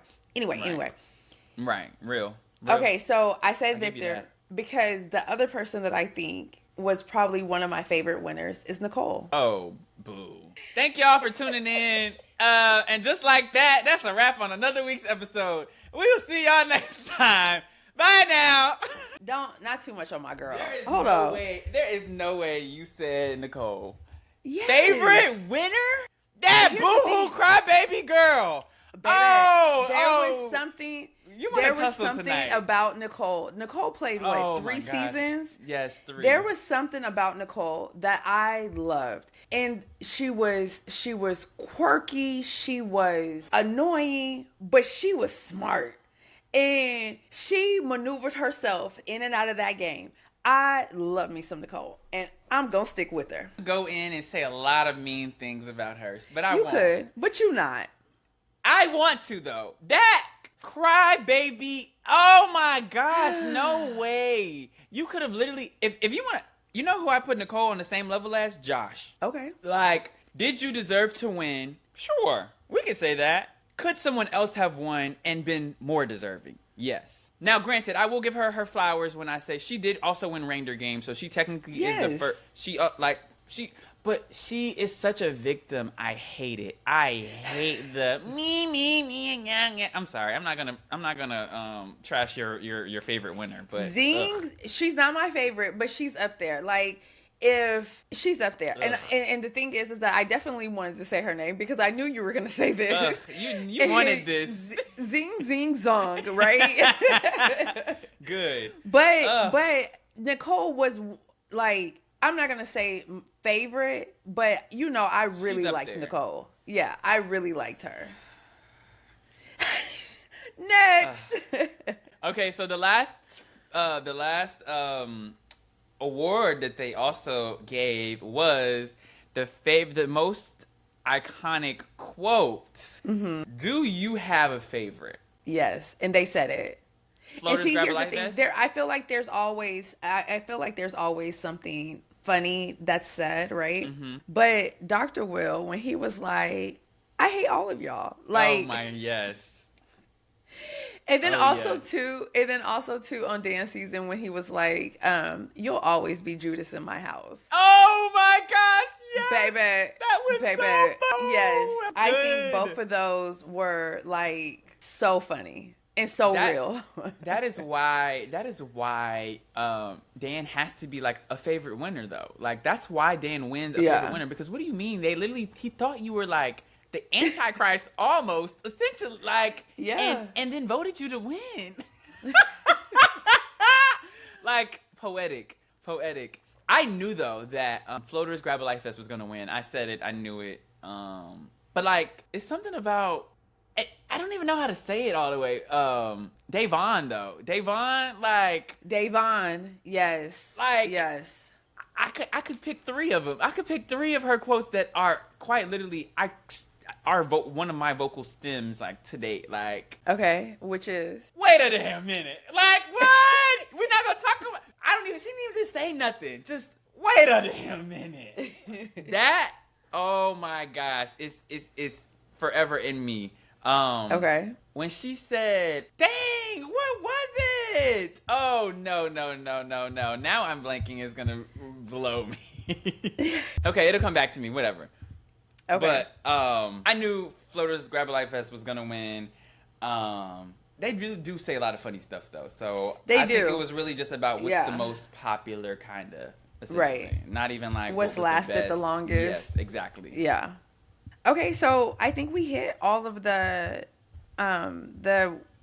Right. Real. Okay, so I said I'll Victor because the other person that I think was probably one of my favorite winners is Nicole. Oh, boo. Thank y'all for tuning in. And just like that, that's a wrap on another week's episode. We will see y'all next time. Bye now. Not too much on my girl. Hold on. There is no way you said Nicole. Yes. Favorite winner? That boo-hoo crybaby girl. Baby, there was something. There was something tonight about Nicole. Nicole played 3 seasons? Yes, 3. There was something about Nicole that I loved. And she was quirky, she was annoying, but she was smart. And she maneuvered herself in and out of that game. I love me some Nicole, and I'm gonna stick with her. Go in and say a lot of mean things about her, but I won't. You could, but you not. I want to though. That cry baby. Oh my gosh, no way. You could have literally, if you want to, you know who I put Nicole on the same level as? Josh. Okay. Like, did you deserve to win? Sure, we can say that. Could someone else have won and been more deserving? Yes. Now, granted, I will give her her flowers when I say she did also win Reindeer Games, so she technically is the first. But she is such a victim. I hate it. I hate the me. I'm sorry. I'm not gonna trash your favorite winner, but Zing. She's not my favorite, but she's up there. Like, if she's up there, and the thing is that I definitely wanted to say her name because I knew you were gonna say this. You wanted this. Zing zong, right? Good. But Nicole was like, I'm not gonna say favorite, but I really liked Nicole. Yeah, I really liked her. Next. Okay, so the last award that they also gave was the most iconic quote. Mm-hmm. Do you have a favorite? Yes, and they said it. Floaters, and see, grab here's a the life thing. vest? I feel like there's always something funny that's said, right? Mm-hmm. But Dr. Will, when he was like, I hate all of y'all. Like, oh my, yes. And then also too on dance season when he was like, you'll always be Judas in my house. Oh my gosh, yes. Baby. That was so fun. Yes. I think both of those were like so funny and so real. that is why Dan has to be like a favorite winner though. Like that's why Dan wins a favorite winner, because what do you mean? He thought you were like the Antichrist almost, essentially, like, and then voted you to win. Like, poetic. I knew, though, that Floaters Grab a Life Fest was going to win. I said it. I knew it. But, like, it's something about, I don't even know how to say it all the way. Davon, though. Davon, yes. Like, yes. I could pick three of them. I could pick three of her quotes that are quite literally, one of my vocal stems, like, to date. Like, okay, which is? Wait a damn minute. Like, what? We're not gonna talk about, she didn't even just say nothing. Just wait a damn minute. That, oh my gosh, it's forever in me. Okay. When she said, dang, what was it? Oh, no. Now I'm blanking. It's gonna blow me. Okay, it'll come back to me, whatever. Okay. But I knew Floaters Grab a Life Fest was gonna win. They really do say a lot of funny stuff though, so I think it was really just about what's the most popular, kind of, right? Not even like what's lasted the longest. Yes, exactly. Yeah. Okay, so I think we hit all of the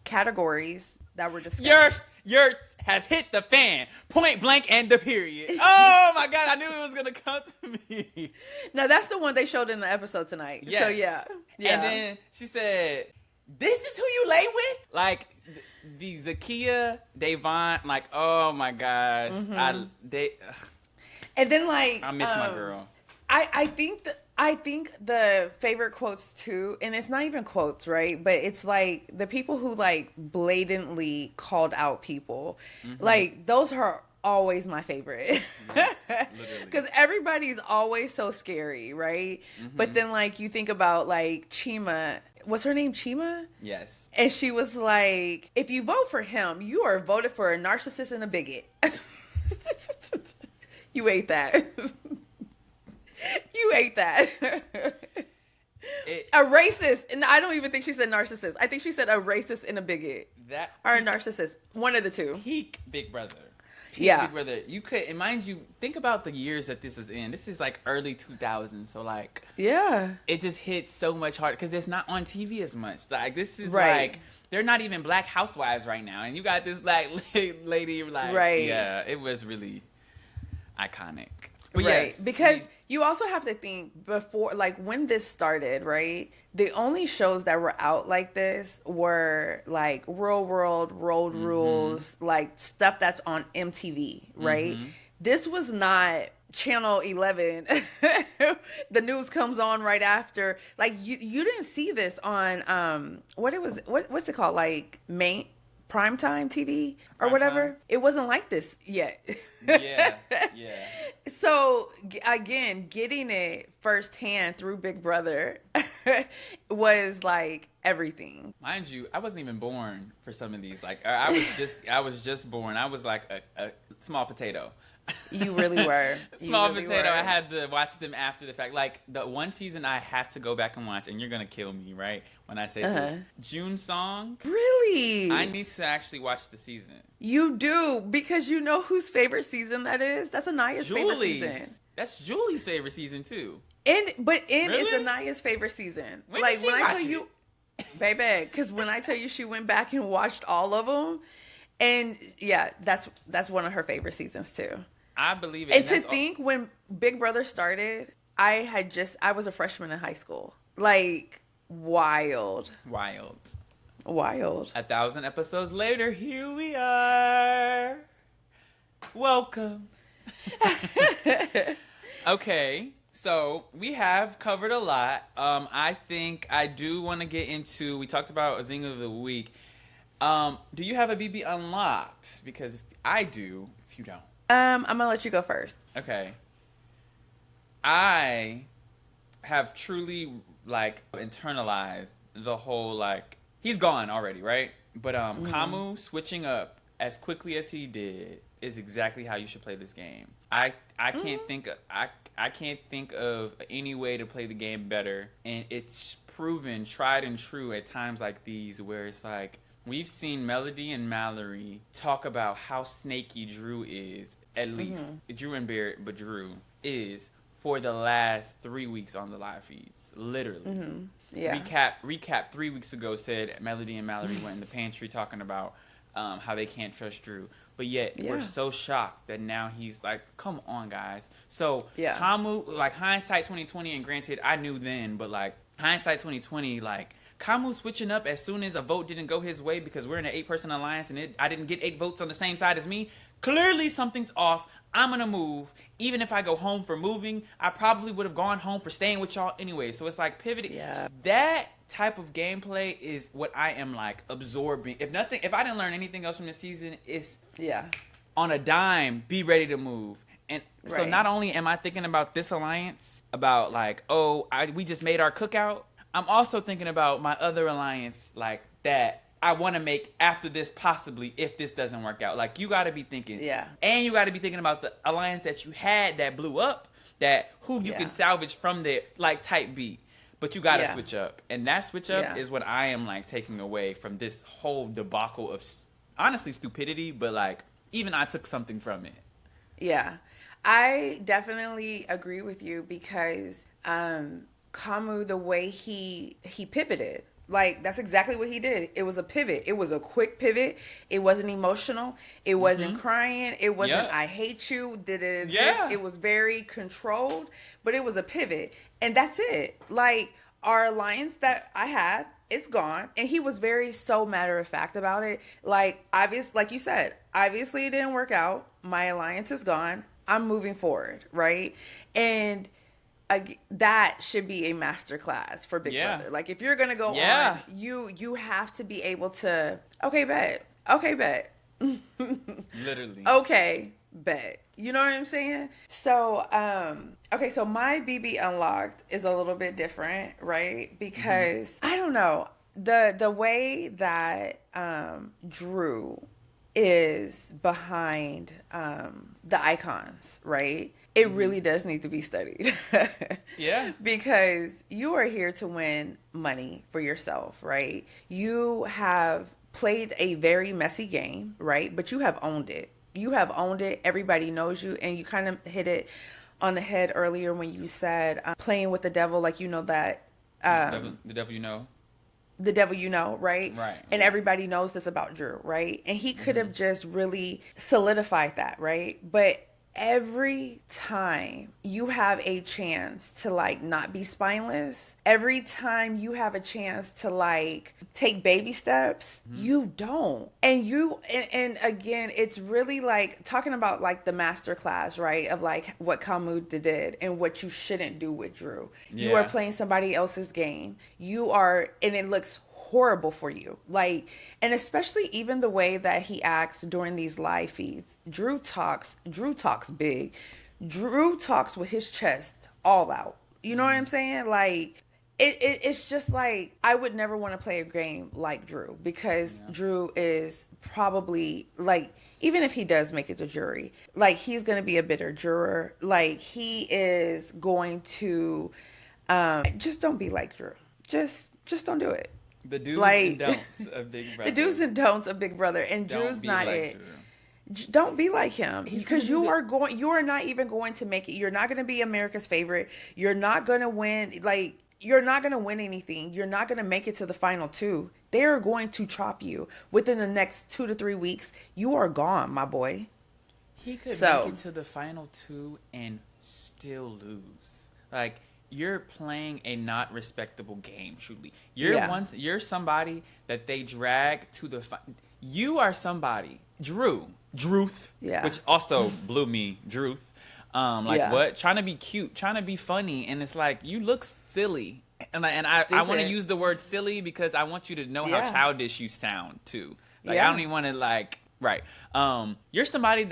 categories that were discussed. Yours has hit the fan, point blank, and the period. Oh my God, I knew it was gonna come to me. No, that's the one they showed in the episode tonight. Yes. So yeah. And then she said, "This is who you lay with?" Like the Zakiya, Davon, like, oh my gosh, and then like I miss my girl. I think the favorite quotes too, and it's not even quotes, right? But it's like the people who like blatantly called out people, like those are always my favorite. Yes, because everybody's always so scary, right? But then like you think about like Chima. What's her name? Chima? Yes. And she was like, if you vote for him, you are voted for a narcissist and a bigot. You ate that. You ate that. A racist. And I don't even think she said narcissist. I think she said a racist and a bigot. Or a narcissist. One of the two. Peak Big Brother. Big Brother. You could, and mind you, think about the years that this is in. This is like early 2000s. So like, it just hits so much harder because it's not on TV as much. Like this is like, they're not even black housewives right now. And you got this black lady like, yeah, it was really iconic. But Right. yes, Because you also have to think before, like when this started, right? The only shows that were out like this were like Real World, Road Rules, like stuff that's on MTV, right? This was not Channel 11. The news comes on right after. Like you didn't see this on what's it called? Like main primetime TV or prime time. whatever. It wasn't like this yet. Yeah, yeah. So again, getting it firsthand through Big Brother was like everything. Mind you, I wasn't even born for some of these. Like I was just born. I was like a small potato. You really were. Small potato. I had to watch them after the fact. Like the one season I have to go back and watch, and you're gonna kill me, right? When I say this, June song. Really? I need to actually watch the season. You do, because you know whose favorite season that is. That's Anaya's favorite season. That's Julie's favorite season too. But Really? it's Anaya's favorite season. When like did she when I watch tell it? you, baby, because when I tell you she went back and watched all of them, and yeah, that's one of her favorite seasons too. I believe it. And to think when Big Brother started, I was a freshman in high school. Like wild. 1,000 episodes later, here we are. Welcome. Okay, so we have covered a lot. I think I do want to get into. We talked about a Zing of the Week. Do you have a BB unlocked? Because if I do, if you don't. I'm gonna let you go first. Okay. I have truly like internalized the whole like he's gone already, right? But Kamu switching up as quickly as he did is exactly how you should play this game. I can't think I can't think of any way to play the game better, and it's proven tried and true at times like these where it's like we've seen Melody and Mallory talk about how snaky Drew is, at least. Drew and Barrett, but Drew is for the last 3 weeks on the live feeds. Literally. Yeah. Recap 3 weeks ago said Melody and Mallory went in the pantry talking about how they can't trust Drew. But yet, we're so shocked that now he's like, come on, guys. So, Kamu, like, hindsight 2020, and granted, I knew then, but, like, hindsight 2020, like, Kamu switching up as soon as a vote didn't go his way because we're in an 8-person alliance and I didn't get 8 votes on the same side as me. Clearly something's off. I'm going to move. Even if I go home for moving, I probably would have gone home for staying with y'all anyway. So it's like pivoting. Yeah. That type of gameplay is what I am like absorbing. If I didn't learn anything else from this season, it's on a dime, be ready to move. And so not only am I thinking about this alliance, about like, we just made our cookout. I'm also thinking about my other alliance, like, that I want to make after this, possibly, if this doesn't work out. Like, you got to be thinking. Yeah. And you got to be thinking about the alliance that you had that blew up, that who you can salvage from there, like, type B. But you got to switch up. And that switch up is what I am, like, taking away from this whole debacle of, honestly, stupidity. But, like, even I took something from it. Yeah. I definitely agree with you because Kamu, the way he pivoted, like that's exactly what he did. It was a pivot. It was a quick pivot. It wasn't emotional. It wasn't crying. It wasn't I hate you. Did it? Yeah. It was very controlled, but it was a pivot, and that's it. Like our alliance that I had, it's gone, and he was very so matter of fact about it. Like like you said, obviously it didn't work out. My alliance is gone. I'm moving forward, right? And that should be a master class for Big Brother. Like if you're gonna go on, you have to be able to bet. Literally. Okay, bet. You know what I'm saying? So so my BB unlocked is a little bit different, right? Because I don't know, the way that Drew is behind the icons, right? It really does need to be studied. Yeah. Because you are here to win money for yourself, right? You have played a very messy game, right? But you have owned it. You have owned it. Everybody knows you. And you kind of hit it on the head earlier when you said playing with the devil, like you know that. The devil you know. The devil you know, right? Right. And everybody knows this about Drew, right? And he could have just really solidified that, right? But every time you have a chance to like not be spineless, every time you have a chance to like take baby steps, you don't. And again, it's really like talking about like the master class, right? Of like what Kamud did and what you shouldn't do with Drew. You are Yeah. playing somebody else's game. You are, and it looks horrible for you. Like, and especially even the way that he acts during these live feeds. Drew talks big. Drew talks with his chest all out. You know what I'm saying? Like, it's just like I would never want to play a game like Drew, because Drew is probably like, even if he does make it to jury, like he's going to be a bitter juror. Like he is going to just don't be like Drew. Just don't do it. The do's and Like don'ts of Big Brother. the do's and don'ts of Big Brother, and Don't Drew's be not like it. Drew. Don't be like him, He's because gonna you are not even going to make it. You're not going to be America's favorite. You're not going to win. Like, you're not going to win anything. You're not going to make it to the final two. They are going to chop you within the next 2 to 3 weeks. You are gone, my boy. He could So- make it to the final two and still lose. Like, you're playing a not respectable game, truly. You're somebody that they drag to the you are somebody, Druth, Yeah. which also blew me, Druth. Like, Yeah. what? Trying to be cute, trying to be funny, and it's like, you look silly. And I want to Stupid. use the word silly because I want you to know Yeah. how childish you sound too. Like, Yeah. I don't even want to like, right. He's somebody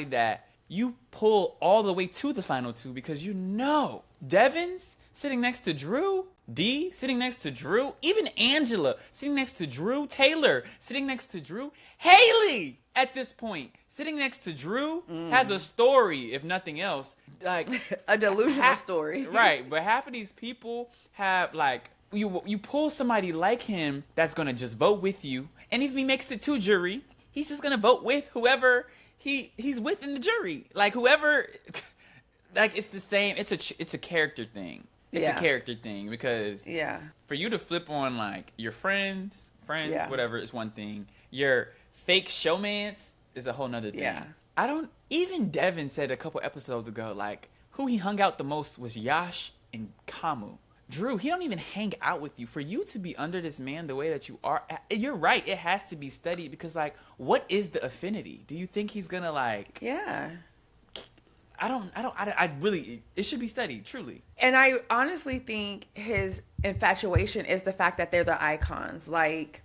that you pull all the way to the final two, because you know Devin's sitting next to Drew, D sitting next to Drew, even Angela sitting next to Drew, Taylor sitting next to Drew, Haley at this point sitting next to Drew has a story, if nothing else, like A delusional story. right? But half of these people have like, you pull somebody like him that's gonna just vote with you, and if he makes it to jury, he's just gonna vote with whoever he's with in the jury, like whoever. Like, it's the same. It's a character thing. It's Yeah. a character thing, because Yeah. for you to flip on like your friends, Yeah. whatever, is one thing. Your fake showmance is a whole nother thing. Yeah. Even Devin said a couple episodes ago, like, who he hung out the most was Yash and Kamu. Drew, he don't even hang out with you. For you to be under this man the way that you are, you're right. It has to be studied, because like, what is the affinity? Do you think he's gonna like? Yeah. I really, it should be studied, truly. And I honestly think his infatuation is the fact that they're the icons. Like,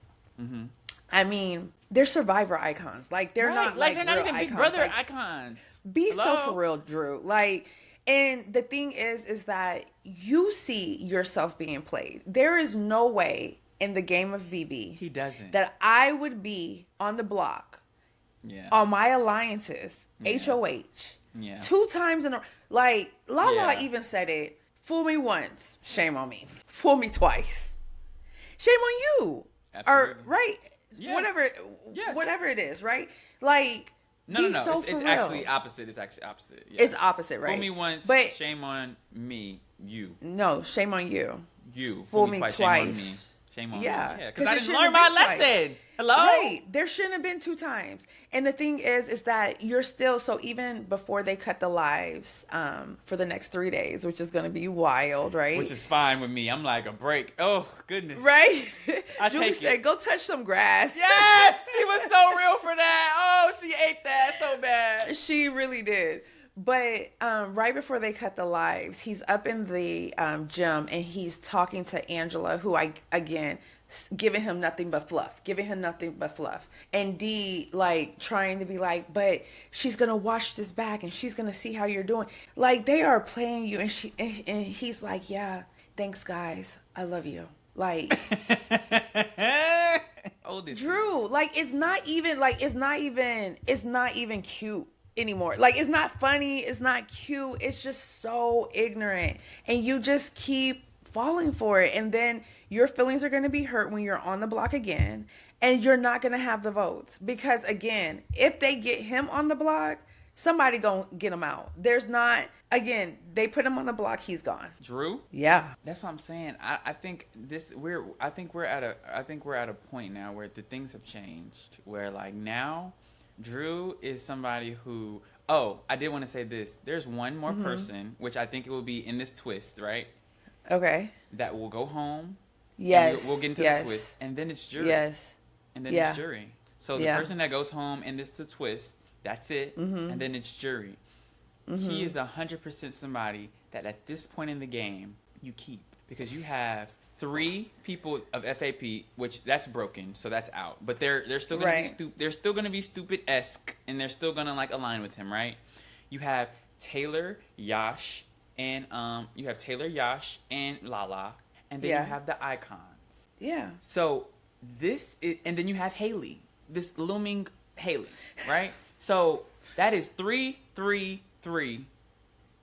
I mean, they're Survivor icons. Like, they're not like they're not real even Big icons. Brother Like, icons. be Hello? so for real, Drew. Like, and the thing is that you see yourself being played. There is no way in the game of BB He doesn't. that I would be on the block Yeah. on my alliances, Yeah. HOH. Yeah. 2 times in a, like, Lala Yeah. even said it. Fool me once, shame on me. Fool me twice, shame on you. Absolutely. Or right, Yes. Yes. whatever it is, right? Like, No. so It's for real. actually opposite. It's actually opposite. Yeah. It's opposite, right? Fool me once, but shame on me. You. no, shame on you. You. Fool me twice. twice. Shame on me. Shame on Yeah. me. Yeah. 'Cause Because I it didn't shouldn't learn have my been twice. lesson. Hello? Right. There shouldn't have been 2 times. And the thing is that you're still, so even before they cut the lives for the next 3 days, which is going to be wild, right? Which is fine with me. I'm like, a break. Oh, goodness. right? I Julie take said, it. go touch some grass. Yes! She was so real for that. Oh, she ate that so bad. She really did. But right before they cut the lives, he's up in the gym and he's talking to Angela, who giving him nothing but fluff. And D, like, trying to be like, but she's gonna watch this back and she's gonna see how you're doing. Like, they are playing you, and he's like, yeah, thanks guys, I love you. Like, Oldest. Drew, like, it's not even cute anymore. Like, it's not funny, it's not cute, it's just so ignorant, and you just keep falling for it, and then your feelings are going to be hurt when you're on the block again, and you're not going to have the votes, because again, if they get him on the block, somebody gonna get him out. There's not, again, they put him on the block, he's gone. Drew? Yeah. That's what I'm saying. I think we're at a point now where the things have changed. Where, like, now Drew is somebody who Oh, I did want to say this. There's one more person, which I think it will be in this twist, right? Okay. That will go home. Yes. And we'll get into yes. the twist. And then it's jury. Yes. And then Yeah. it's jury. So the person that goes home and this the twist, that's it. And then it's jury. He is 100% somebody that at this point in the game you keep, because you have 3 people of FAP, which that's broken, so that's out. But they're still gonna be they're still gonna be stupid-esque, and they're still gonna like align with him, right? You have Taylor, Yash, and Lala, and then you have the icons. Yeah. So this is, and then you have Haley, this looming Haley, right? So that is 3, 3, 3,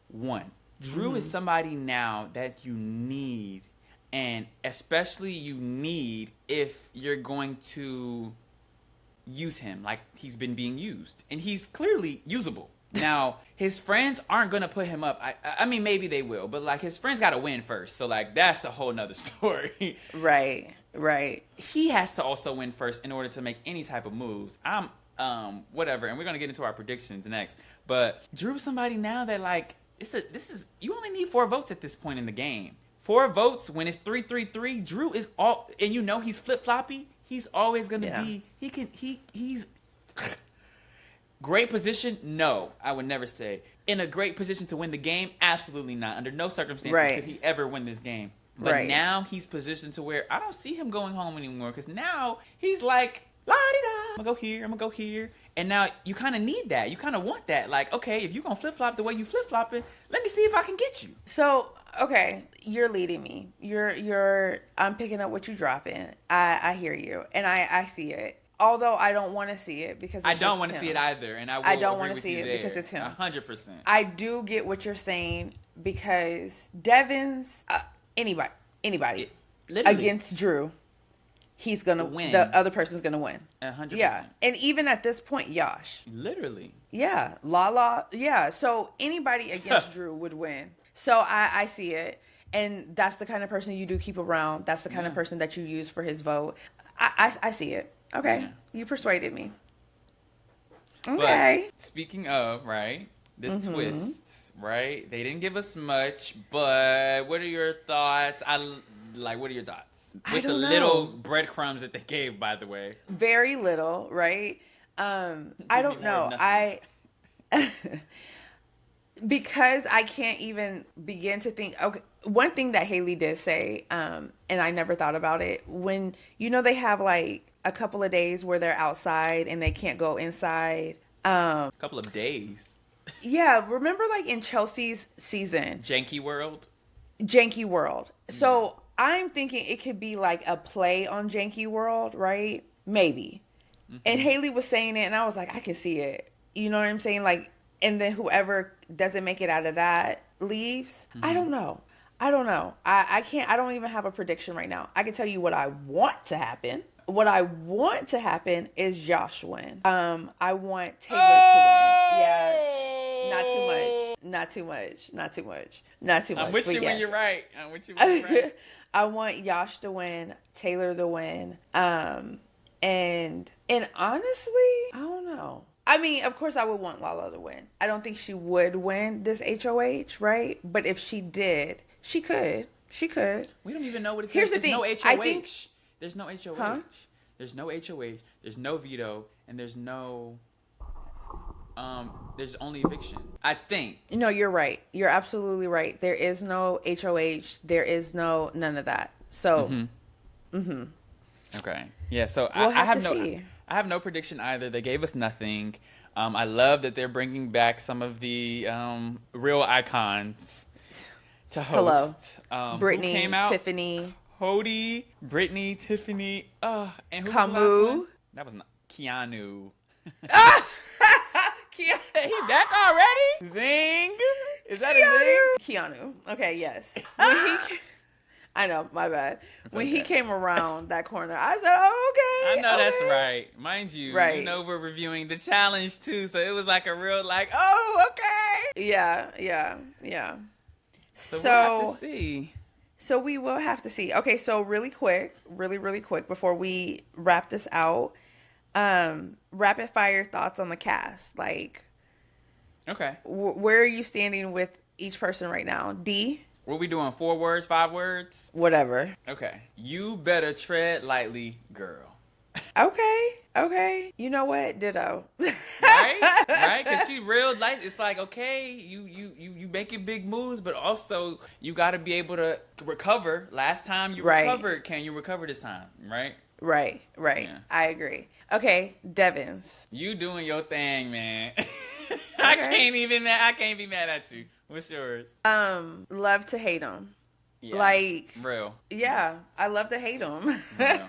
1. Drew is somebody now that you need, and especially you need if you're going to use him like he's been being used, and he's clearly usable. Now, his friends aren't going to put him up. I mean, maybe they will, but like his friends got to win first. So like that's a whole nother story. Right. He has to also win first in order to make any type of moves. Whatever, and we're gonna get into our predictions next. But Drew's somebody now that like you only need 4 votes at this point in the game. 4 votes when it's 3, 3, 3. Drew is all, and you know he's flip floppy. He's always gonna be. He's great position. No, I would never say in a great position to win the game. Absolutely not. Under no circumstances could he ever win this game. But now he's positioned to where I don't see him going home anymore, because now he's like, la-di-da, I'm gonna go here. And now you kind of need that. You kind of want that. Like, okay, if you're gonna flip-flop the way you flip-flopping, let me see if I can get you. So, okay, you're leading me. I'm picking up what you're dropping. I hear you, and I see it. Although I don't want to see it because I don't want to see it either, and I don't want to see it because it's him. 100%. I do get what you're saying, because Devin's anybody against Drew, he's gonna win. The other person's gonna win. 100%. Yeah, and even at this point, Yash. Literally. Yeah, Lala. Yeah, so anybody against Drew would win. So I see it, and that's the kind of person you do keep around. That's the kind of person that you use for his vote. I see it. Okay, you persuaded me. Okay. But speaking of, right, this twist, right? They didn't give us much, but what are your thoughts? What are your thoughts? With the little breadcrumbs that they gave, by the way. Very little, right? I don't know. Because I can't even begin to think. Okay, one thing that Haley did say, and I never thought about it, when they have like a couple of days where they're outside and they can't go inside. A couple of days. Yeah, remember like in Chelsea's season, Janky World. So I'm thinking it could be like a play on Janky World, right? Maybe. And Haley was saying it, and I was like, I can see it. You know what I'm saying? Like, and then whoever doesn't make it out of that leaves. I don't know. I can't. I don't even have a prediction right now. I can tell you what I want to happen. What I want to happen is Josh win. I want Taylor to win. Yeah. Not too much. I'm with you when you're right. I want Yash to win, Taylor to win. And honestly, I don't know. I mean, of course I would want Lala to win. I don't think she would win this HOH, right? But if she did, she could. We don't even know what it's. Here's the thing. No HOH. There's no HOH. Huh? There's no HOH. There's no veto, and there's no. There's only eviction. I think. No, you're right. You're absolutely right. There is no HOH. There is none of that. So. Okay. Yeah. So we'll I have see. I have no prediction either. They gave us nothing. I love that they're bringing back some of the real icons to host. Hello. Brittany, who came out? Tiffany. Hody, Brittany, Tiffany, and who was the last Kamu. one? That was not Keanu. Keanu. He back already? Zing. Is that a zing? Keanu. Okay, yes. I know, my bad. When he came around that corner, I said, oh, okay. I know okay. That's right. Mind you, Right. we're reviewing the challenge too, so it was like a real oh, okay. Yeah. So we'll have to see. So we will have to see. Okay, so really quick, before we wrap this out, rapid fire thoughts on the cast. Like, Okay. Where are you standing with each person right now? D? What we doing? 4 words, 5 words? Whatever. Okay. You better tread lightly, girl. Okay. Okay. You know what? Ditto. Right? Because she real life. It's like, okay, you making big moves, but also you got to be able to recover. Last time you recovered, can you recover this time? Right? Right. Yeah. I agree. Okay, Devins. You doing your thing, man. Okay. I can't be mad at you. What's yours? Love to hate them. Yeah. Like real. Yeah, I love to hate them. Real.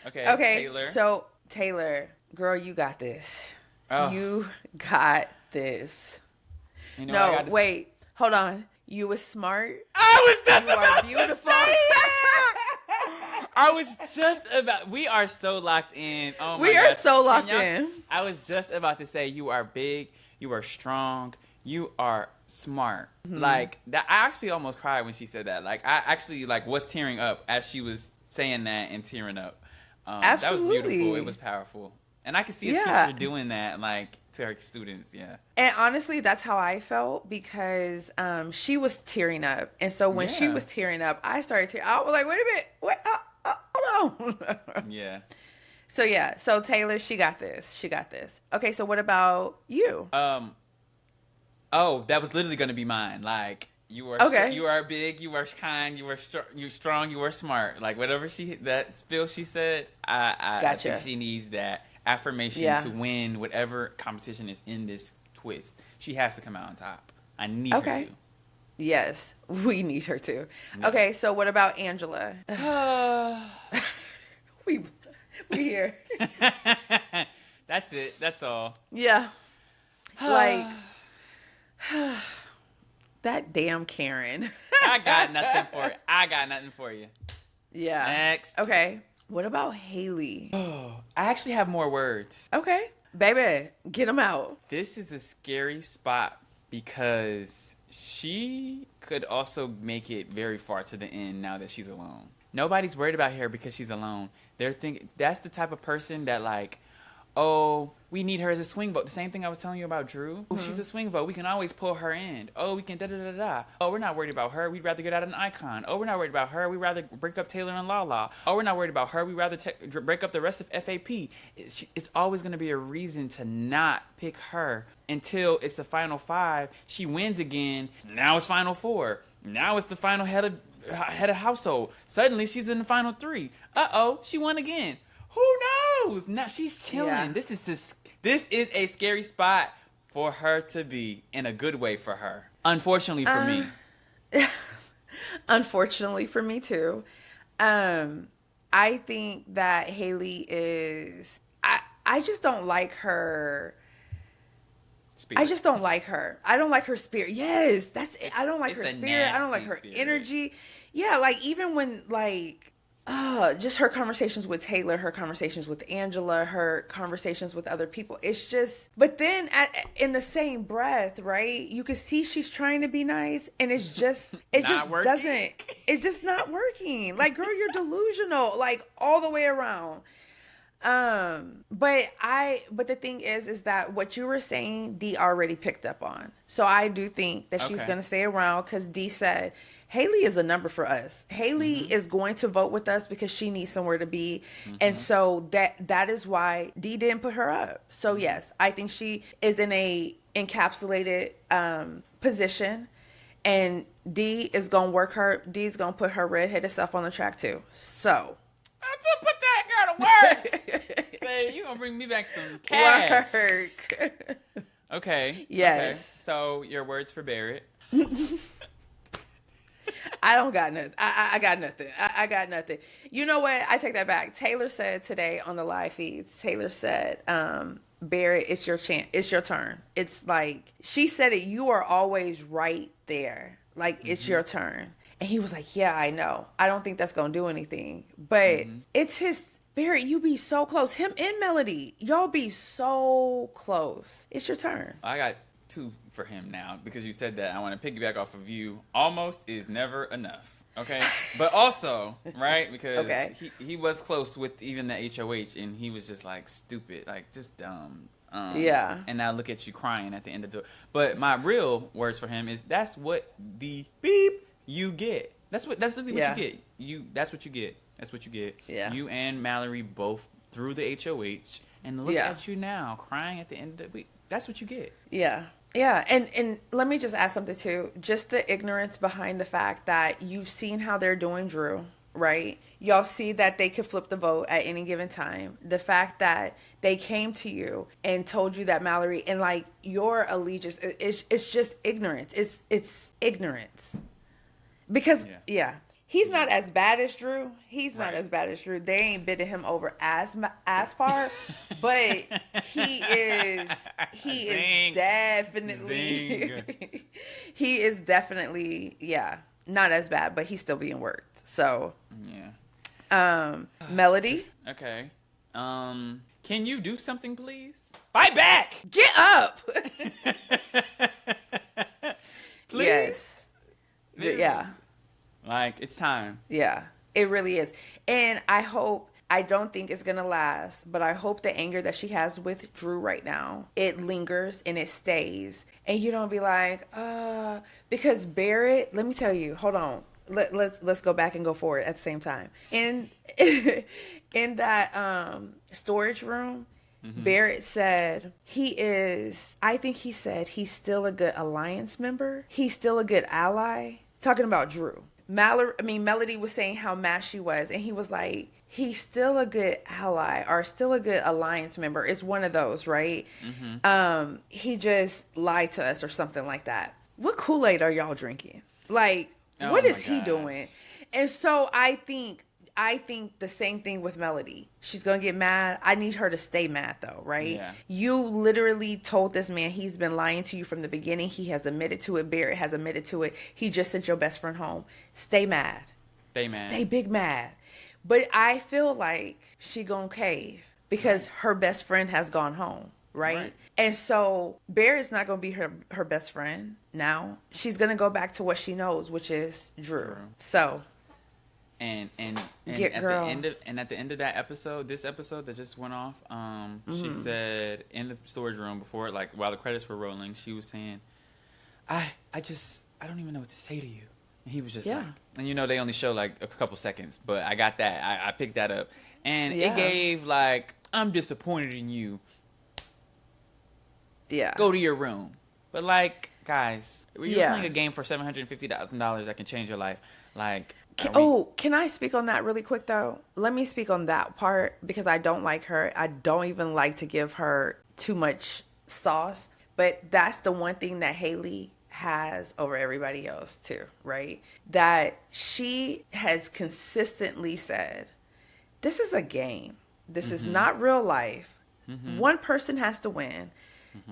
Okay. Taylor. So Taylor, girl, you got this. Oh. You got this. You know, no, wait, hold on. You was smart. I was just you about are beautiful. to say it. I was just about. We are so locked in. Oh my we are gosh. so locked in. I was just about to say you are big. You are strong. You are smart. Mm-hmm. Like that. I actually almost cried when she said that. Like I actually was tearing up as she was saying that and tearing up. Absolutely. That was beautiful. It was powerful. And I could see a teacher doing that, to her students, yeah. And honestly, that's how I felt because she was tearing up. And so when she was tearing up, I started tearing. I was like, wait a minute. Wait, hold on. Yeah. So Taylor, she got this. Okay, so what about you? Oh, that was literally going to be mine. Like, you are you are big, you are kind, you are strong, you are smart. Like, whatever that spill she said, I think she needs that affirmation to win whatever competition is in this twist. She has to come out on top. I need her to. Yes, we need her to. Yes. Okay, so what about Angela? we here. That's it. That's all. Yeah. Like that damn Karen. I got nothing for you. Yeah. Next. Okay. What about Haley? I actually have more words. Okay. Baby, get them out. This is a scary spot because she could also make it very far to the end now that she's alone. Nobody's worried about her because she's alone. They're thinking that's the type of person that oh, we need her as a swing vote. The same thing I was telling you about Drew. Mm-hmm. She's a swing vote. We can always pull her in. Oh, we can da-da-da-da. Oh, we're not worried about her. We'd rather get out an icon. Oh, we're not worried about her. We'd rather break up Taylor and Lala. Oh, we're not worried about her. We'd rather break up the rest of FAP. It's always going to be a reason to not pick her until it's the final 5. She wins again. Now it's final 4. Now it's the final head of household. Suddenly she's in the final 3. Uh-oh, she won again. Who knows? Now she's chilling. Yeah. This is a scary spot for her to be, in a good way for her. Unfortunately for me. Unfortunately for me too. I think that Haley is. I just don't like her. Spirit. I just don't like her. I don't like her spirit. Yes, that's it. I don't like her spirit. I don't like her energy. Yeah, even when just her conversations with Taylor, her conversations with Angela, her conversations with other people. It's just, but then in the same breath, right? You can see she's trying to be nice, and it's just not working. Like, girl, you're delusional, all the way around. But the thing is that what you were saying, Dee already picked up on. So I do think that she's going to stay around because Dee said, Haley is a number for us. Haley is going to vote with us because she needs somewhere to be. Mm-hmm. And so that is why Dee didn't put her up. So yes, I think she is in a encapsulated position, and Dee is going to work her. Dee's going to put her redheaded self on the track too. So I just put that girl to work. Say, you going to bring me back some cash. Work. Okay. Yes. Okay. So your words for Barrett. I don't got nothing. I got nothing. I got nothing. You know what? I take that back. Taylor said today on the live feeds, Taylor said, Barrett, it's your chance. It's your turn. It's like, she said it, you are always right there. It's your turn. And he was like, yeah, I know. I don't think that's going to do anything. But it's his, Barrett, you be so close. Him and Melody, y'all be so close. It's your turn. I got 2 for him now because you said that. I want to piggyback off of you. Almost is never enough. Okay, but also, right, because Okay. he was close with even the HOH, and he was just like stupid, like just dumb. Yeah. And now look at you crying at the end of the. But my real words for him is that's what the beep you get. That's literally what you Yeah. get. That's what you get. That's what you get. Yeah. You and Mallory both through the HOH, and look Yeah. at you now crying at the end of the week. That's what you get. Yeah. Yeah. And let me just add something too. Just the ignorance behind the fact that you've seen how they're doing Drew, right? Y'all see that they could flip the vote at any given time. The fact that they came to you and told you that Mallory and like your allegiance, it's just ignorance. It's ignorance. Because yeah. He's not as bad as Drew. He's not as bad as Drew. They ain't bidding him over as far, but he is definitely he is definitely not as bad, but he's still being worked. So Melody, okay, can you do something, please? Fight back! Get up! Please? Yes. Literally. Yeah. Like, it's time. Yeah, it really is. And I don't think it's going to last, but I hope the anger that she has with Drew right now, it lingers and it stays. And you don't be like, because Barrett, let me tell you, hold on. Let's go back and go forward at the same time. In that storage room, Barrett said I think he said he's still a good alliance member. He's still a good ally. Talking about Drew. Melody was saying how mad she was, and he was like, he's still a good ally or still a good alliance member. It's one of those, right? He just lied to us or something like that. What Kool-Aid are y'all drinking? Like, what is he doing? And so I think the same thing with Melody. She's going to get mad. I need her to stay mad though, right? Yeah. You literally told this man he's been lying to you from the beginning. He has admitted to it. Barrett has admitted to it. He just sent your best friend home. Stay mad. Stay mad. Stay big mad. But I feel like she going to cave because her best friend has gone home, right? And so Barrett's not going to be her best friend now. She's going to go back to what she knows, which is Drew. So... And at the end of that episode, this episode that just went off, she said in the storage room before, like while the credits were rolling, she was saying, I don't even know what to say to you. And he was just like, and you know, they only show like a couple seconds, but I got that. I picked that up. And it gave like, I'm disappointed in you. Yeah. Go to your room. But like, guys, you're playing a game for $750,000 that can change your life. Like, can I speak on that really quick though? Let me speak on that part because I don't like her. I don't even like to give her too much sauce, but that's the one thing that Haley has over everybody else too, right? That she has consistently said, this is a game. This is not real life. One person has to win.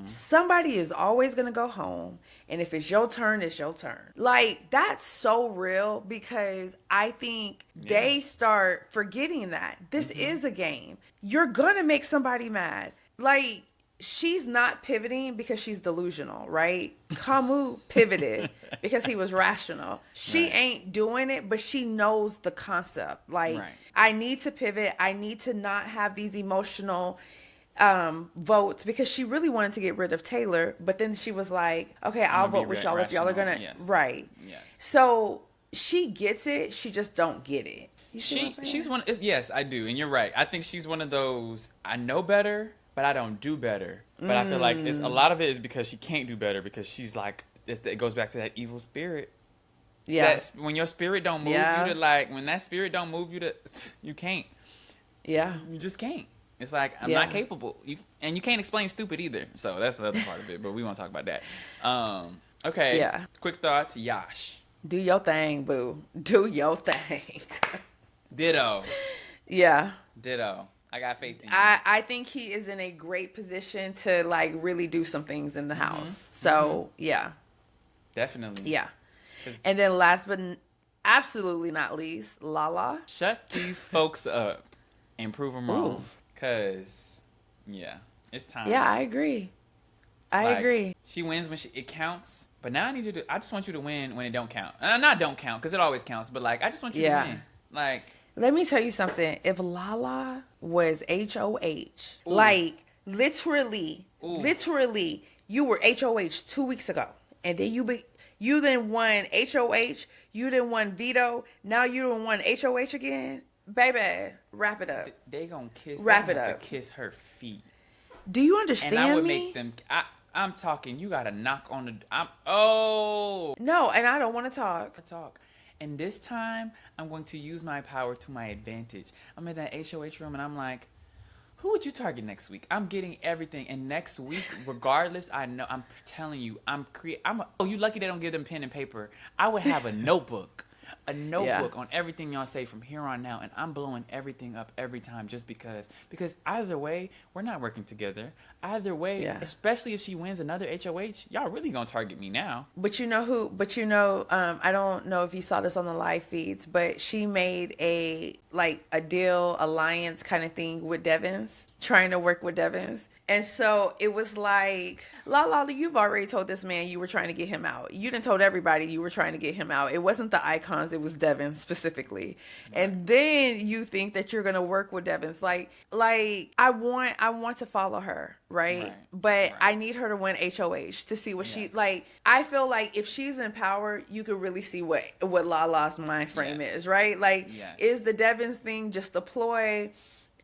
Somebody is always going to go home. And if it's your turn, it's your turn. Like, that's so real because I think they start forgetting that. This is a game. You're going to make somebody mad. Like, she's not pivoting because she's delusional, right? Camus pivoted because he was rational. She ain't doing it, but she knows the concept. Like, I need to pivot. I need to not have these emotional votes because she really wanted to get rid of Taylor, but then she was like, okay, I'll vote with y'all if y'all are gonna so she gets it, she just don't get it. She's one. Yes, I do, and you're right. I think she's one of those. I know better, but I don't do better. But I feel like it's a lot of it is because she can't do better because she's like it goes back to that evil spirit. Yeah, when your spirit don't move you to like when that spirit don't move you to you can't. Yeah, you just can't. It's like, I'm not capable. And you can't explain stupid either. So that's the other part of it. But we won't talk about that. Okay. Yeah. Quick thoughts. Yash. Do your thing, boo. Do your thing. Ditto. Yeah. Ditto. I got faith in you. I think he is in a great position to, like, really do some things in the house. So, yeah. Definitely. Yeah. And then last but absolutely not least, Lala. Shut these folks up and prove them wrong. Because, it's time. Yeah, I agree. I agree. She wins when it counts, But now I just want you to win when it don't count. Not don't count, because it always counts, but like, I just want you to win. Like, let me tell you something. If Lala was HOH, ooh, like literally, you were HOH 2 weeks ago, and then you then won HOH, you then won veto, now you then won HOH again, baby. Wrap it up. They gonna kiss. Wrap they it up. To kiss her feet. Do you understand me? And I would make them. I'm talking. You gotta knock on the. No, and I don't want to talk. And this time, I'm going to use my power to my advantage. I'm in that HOH room, and I'm like, who would you target next week? I'm getting everything. And next week, regardless, I know, I'm telling you, you lucky they don't give them pen and paper. I would have a notebook. On everything y'all say from here on out, and I'm blowing everything up every time just because either way, we're not working together. Either way, especially if she wins another HOH, y'all really gonna target me now. But you know, I don't know if you saw this on the live feeds, but she made a deal, alliance kind of thing with Devins, trying to work with Devins. And so it was like, Lala, you've already told this man you were trying to get him out. You done told everybody you were trying to get him out. It wasn't the icons, it was Devin specifically. Right. And then you think that you're gonna work with Devins. Like I want to follow her, right? But I need her to win HOH to see what she like. I feel like if she's in power, you could really see what Lala's mind frame is, right? Like, is the Devins thing just a ploy?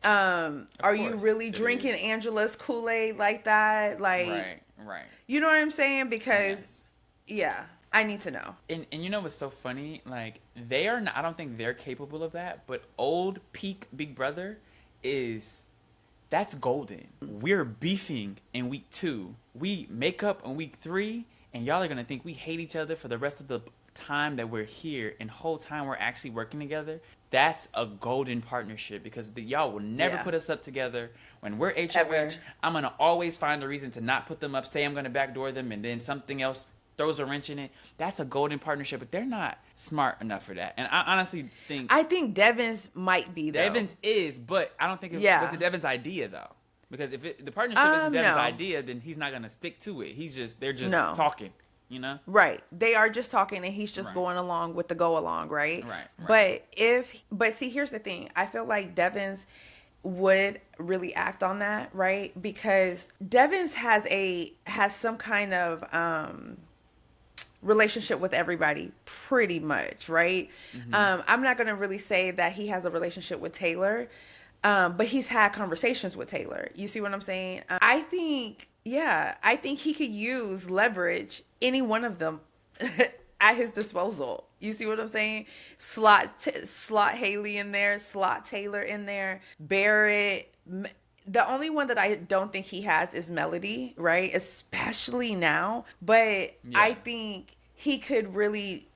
Are you really drinking Angela's Kool-Aid like that? Like, right. You know what I'm saying? Because, I need to know. And you know what's so funny? Like, they are not, I don't think they're capable of that, but old peak Big Brother that's golden. We're beefing in week 2. We make up in week 3, and y'all are going to think we hate each other for the rest of the time that we're here, and whole time we're actually working together. That's a golden partnership, because y'all will never put us up together. When we're HOH, ever. I'm going to always find a reason to not put them up, say I'm going to backdoor them, and then something else throws a wrench in it. That's a golden partnership, but they're not smart enough for that. And I honestly think... I think Devins might be, though. Devins is, but I don't think it was Devins' idea, though. Because if the partnership isn't Devins' idea, then he's not going to stick to it. They're just talking. You know? Right. They are just talking, and he's just going along with the go along, right? Right. But see, here's the thing. I feel like Devins would really act on that, right? Because Devins has some kind of relationship with everybody, pretty much, right? Mm-hmm. I'm not going to really say that he has a relationship with Taylor, but he's had conversations with Taylor. You see what I'm saying? I think he could use leverage, any one of them, at his disposal. You see what I'm saying? Slot Haley in there, slot Taylor in there, Barrett. The only one that I don't think he has is Melody, right? Especially now. But I think he could really,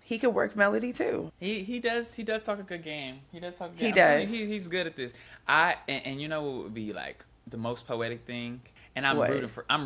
he could work Melody too. He does talk a good game. He does talk a good game. He does. He's good at this. And you know what would be like the most poetic thing? And I'm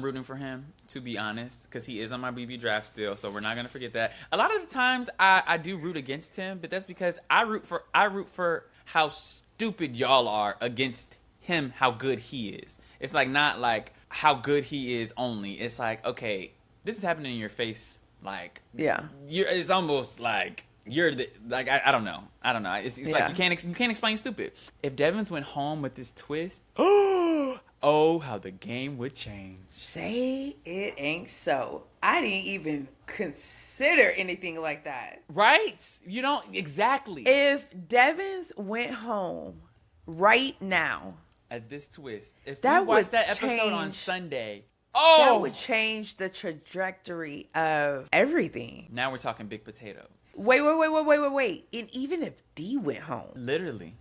rooting for him, to be honest, because he is on my BB draft still, so we're not gonna forget that. A lot of the times I do root against him, but that's because I root for how stupid y'all are against him, how good he is. It's like not like how good he is only. It's like, okay, this is happening in your face. Like, it's almost like you're I don't know. It's like you can't explain stupid. If Devins went home with this twist, oh, how the game would change. Say it ain't so. I didn't even consider anything like that. Right? You don't exactly. If Devins went home right now at this twist, if you watched that episode on Sunday, that would change the trajectory of everything. Now we're talking big potatoes. Wait. And even if D went home. Literally.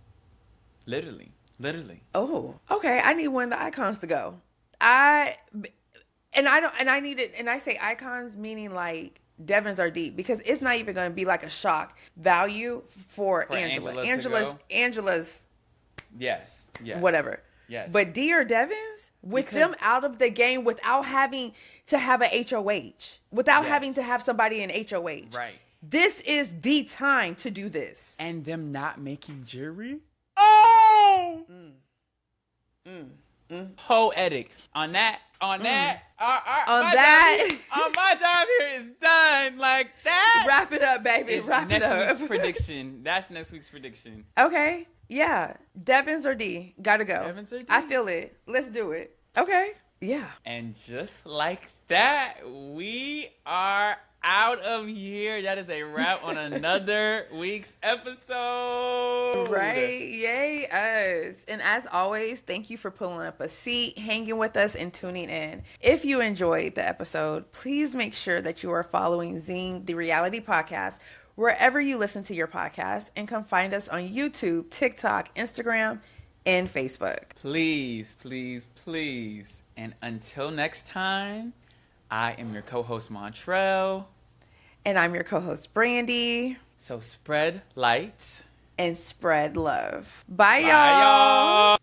Oh, okay. I need one of the icons to go. I say icons meaning like Devins are deep, because it's not even going to be like a shock value for Angela. Angela's yes. Whatever. Yes. But D or Devins, with them out of the game, without having to have a HOH, without having to have somebody in HOH. Right. This is the time to do this. And them not making jury? Oh! Poetic. On that, On my that. my job here is done. Like that. Wrap it up, baby. Wrap it up. Next week's prediction. That's next week's prediction. Okay. Yeah. Devins or D? Gotta go. Devins or D? I feel it. Let's do it. Okay. Yeah. And just like that, we are out of here. That is a wrap on another week's episode. Right. Yay, us. And as always, thank you for pulling up a seat, hanging with us, and tuning in. If you enjoyed the episode, please make sure that you are following Zing, the reality podcast, wherever you listen to your podcast, and come find us on YouTube, TikTok, Instagram, and Facebook. Please, please, please. And until next time, I am your co-host, Montrell. And I'm your co-host, Brandy. So spread light. And spread love. Bye, Bye, y'all.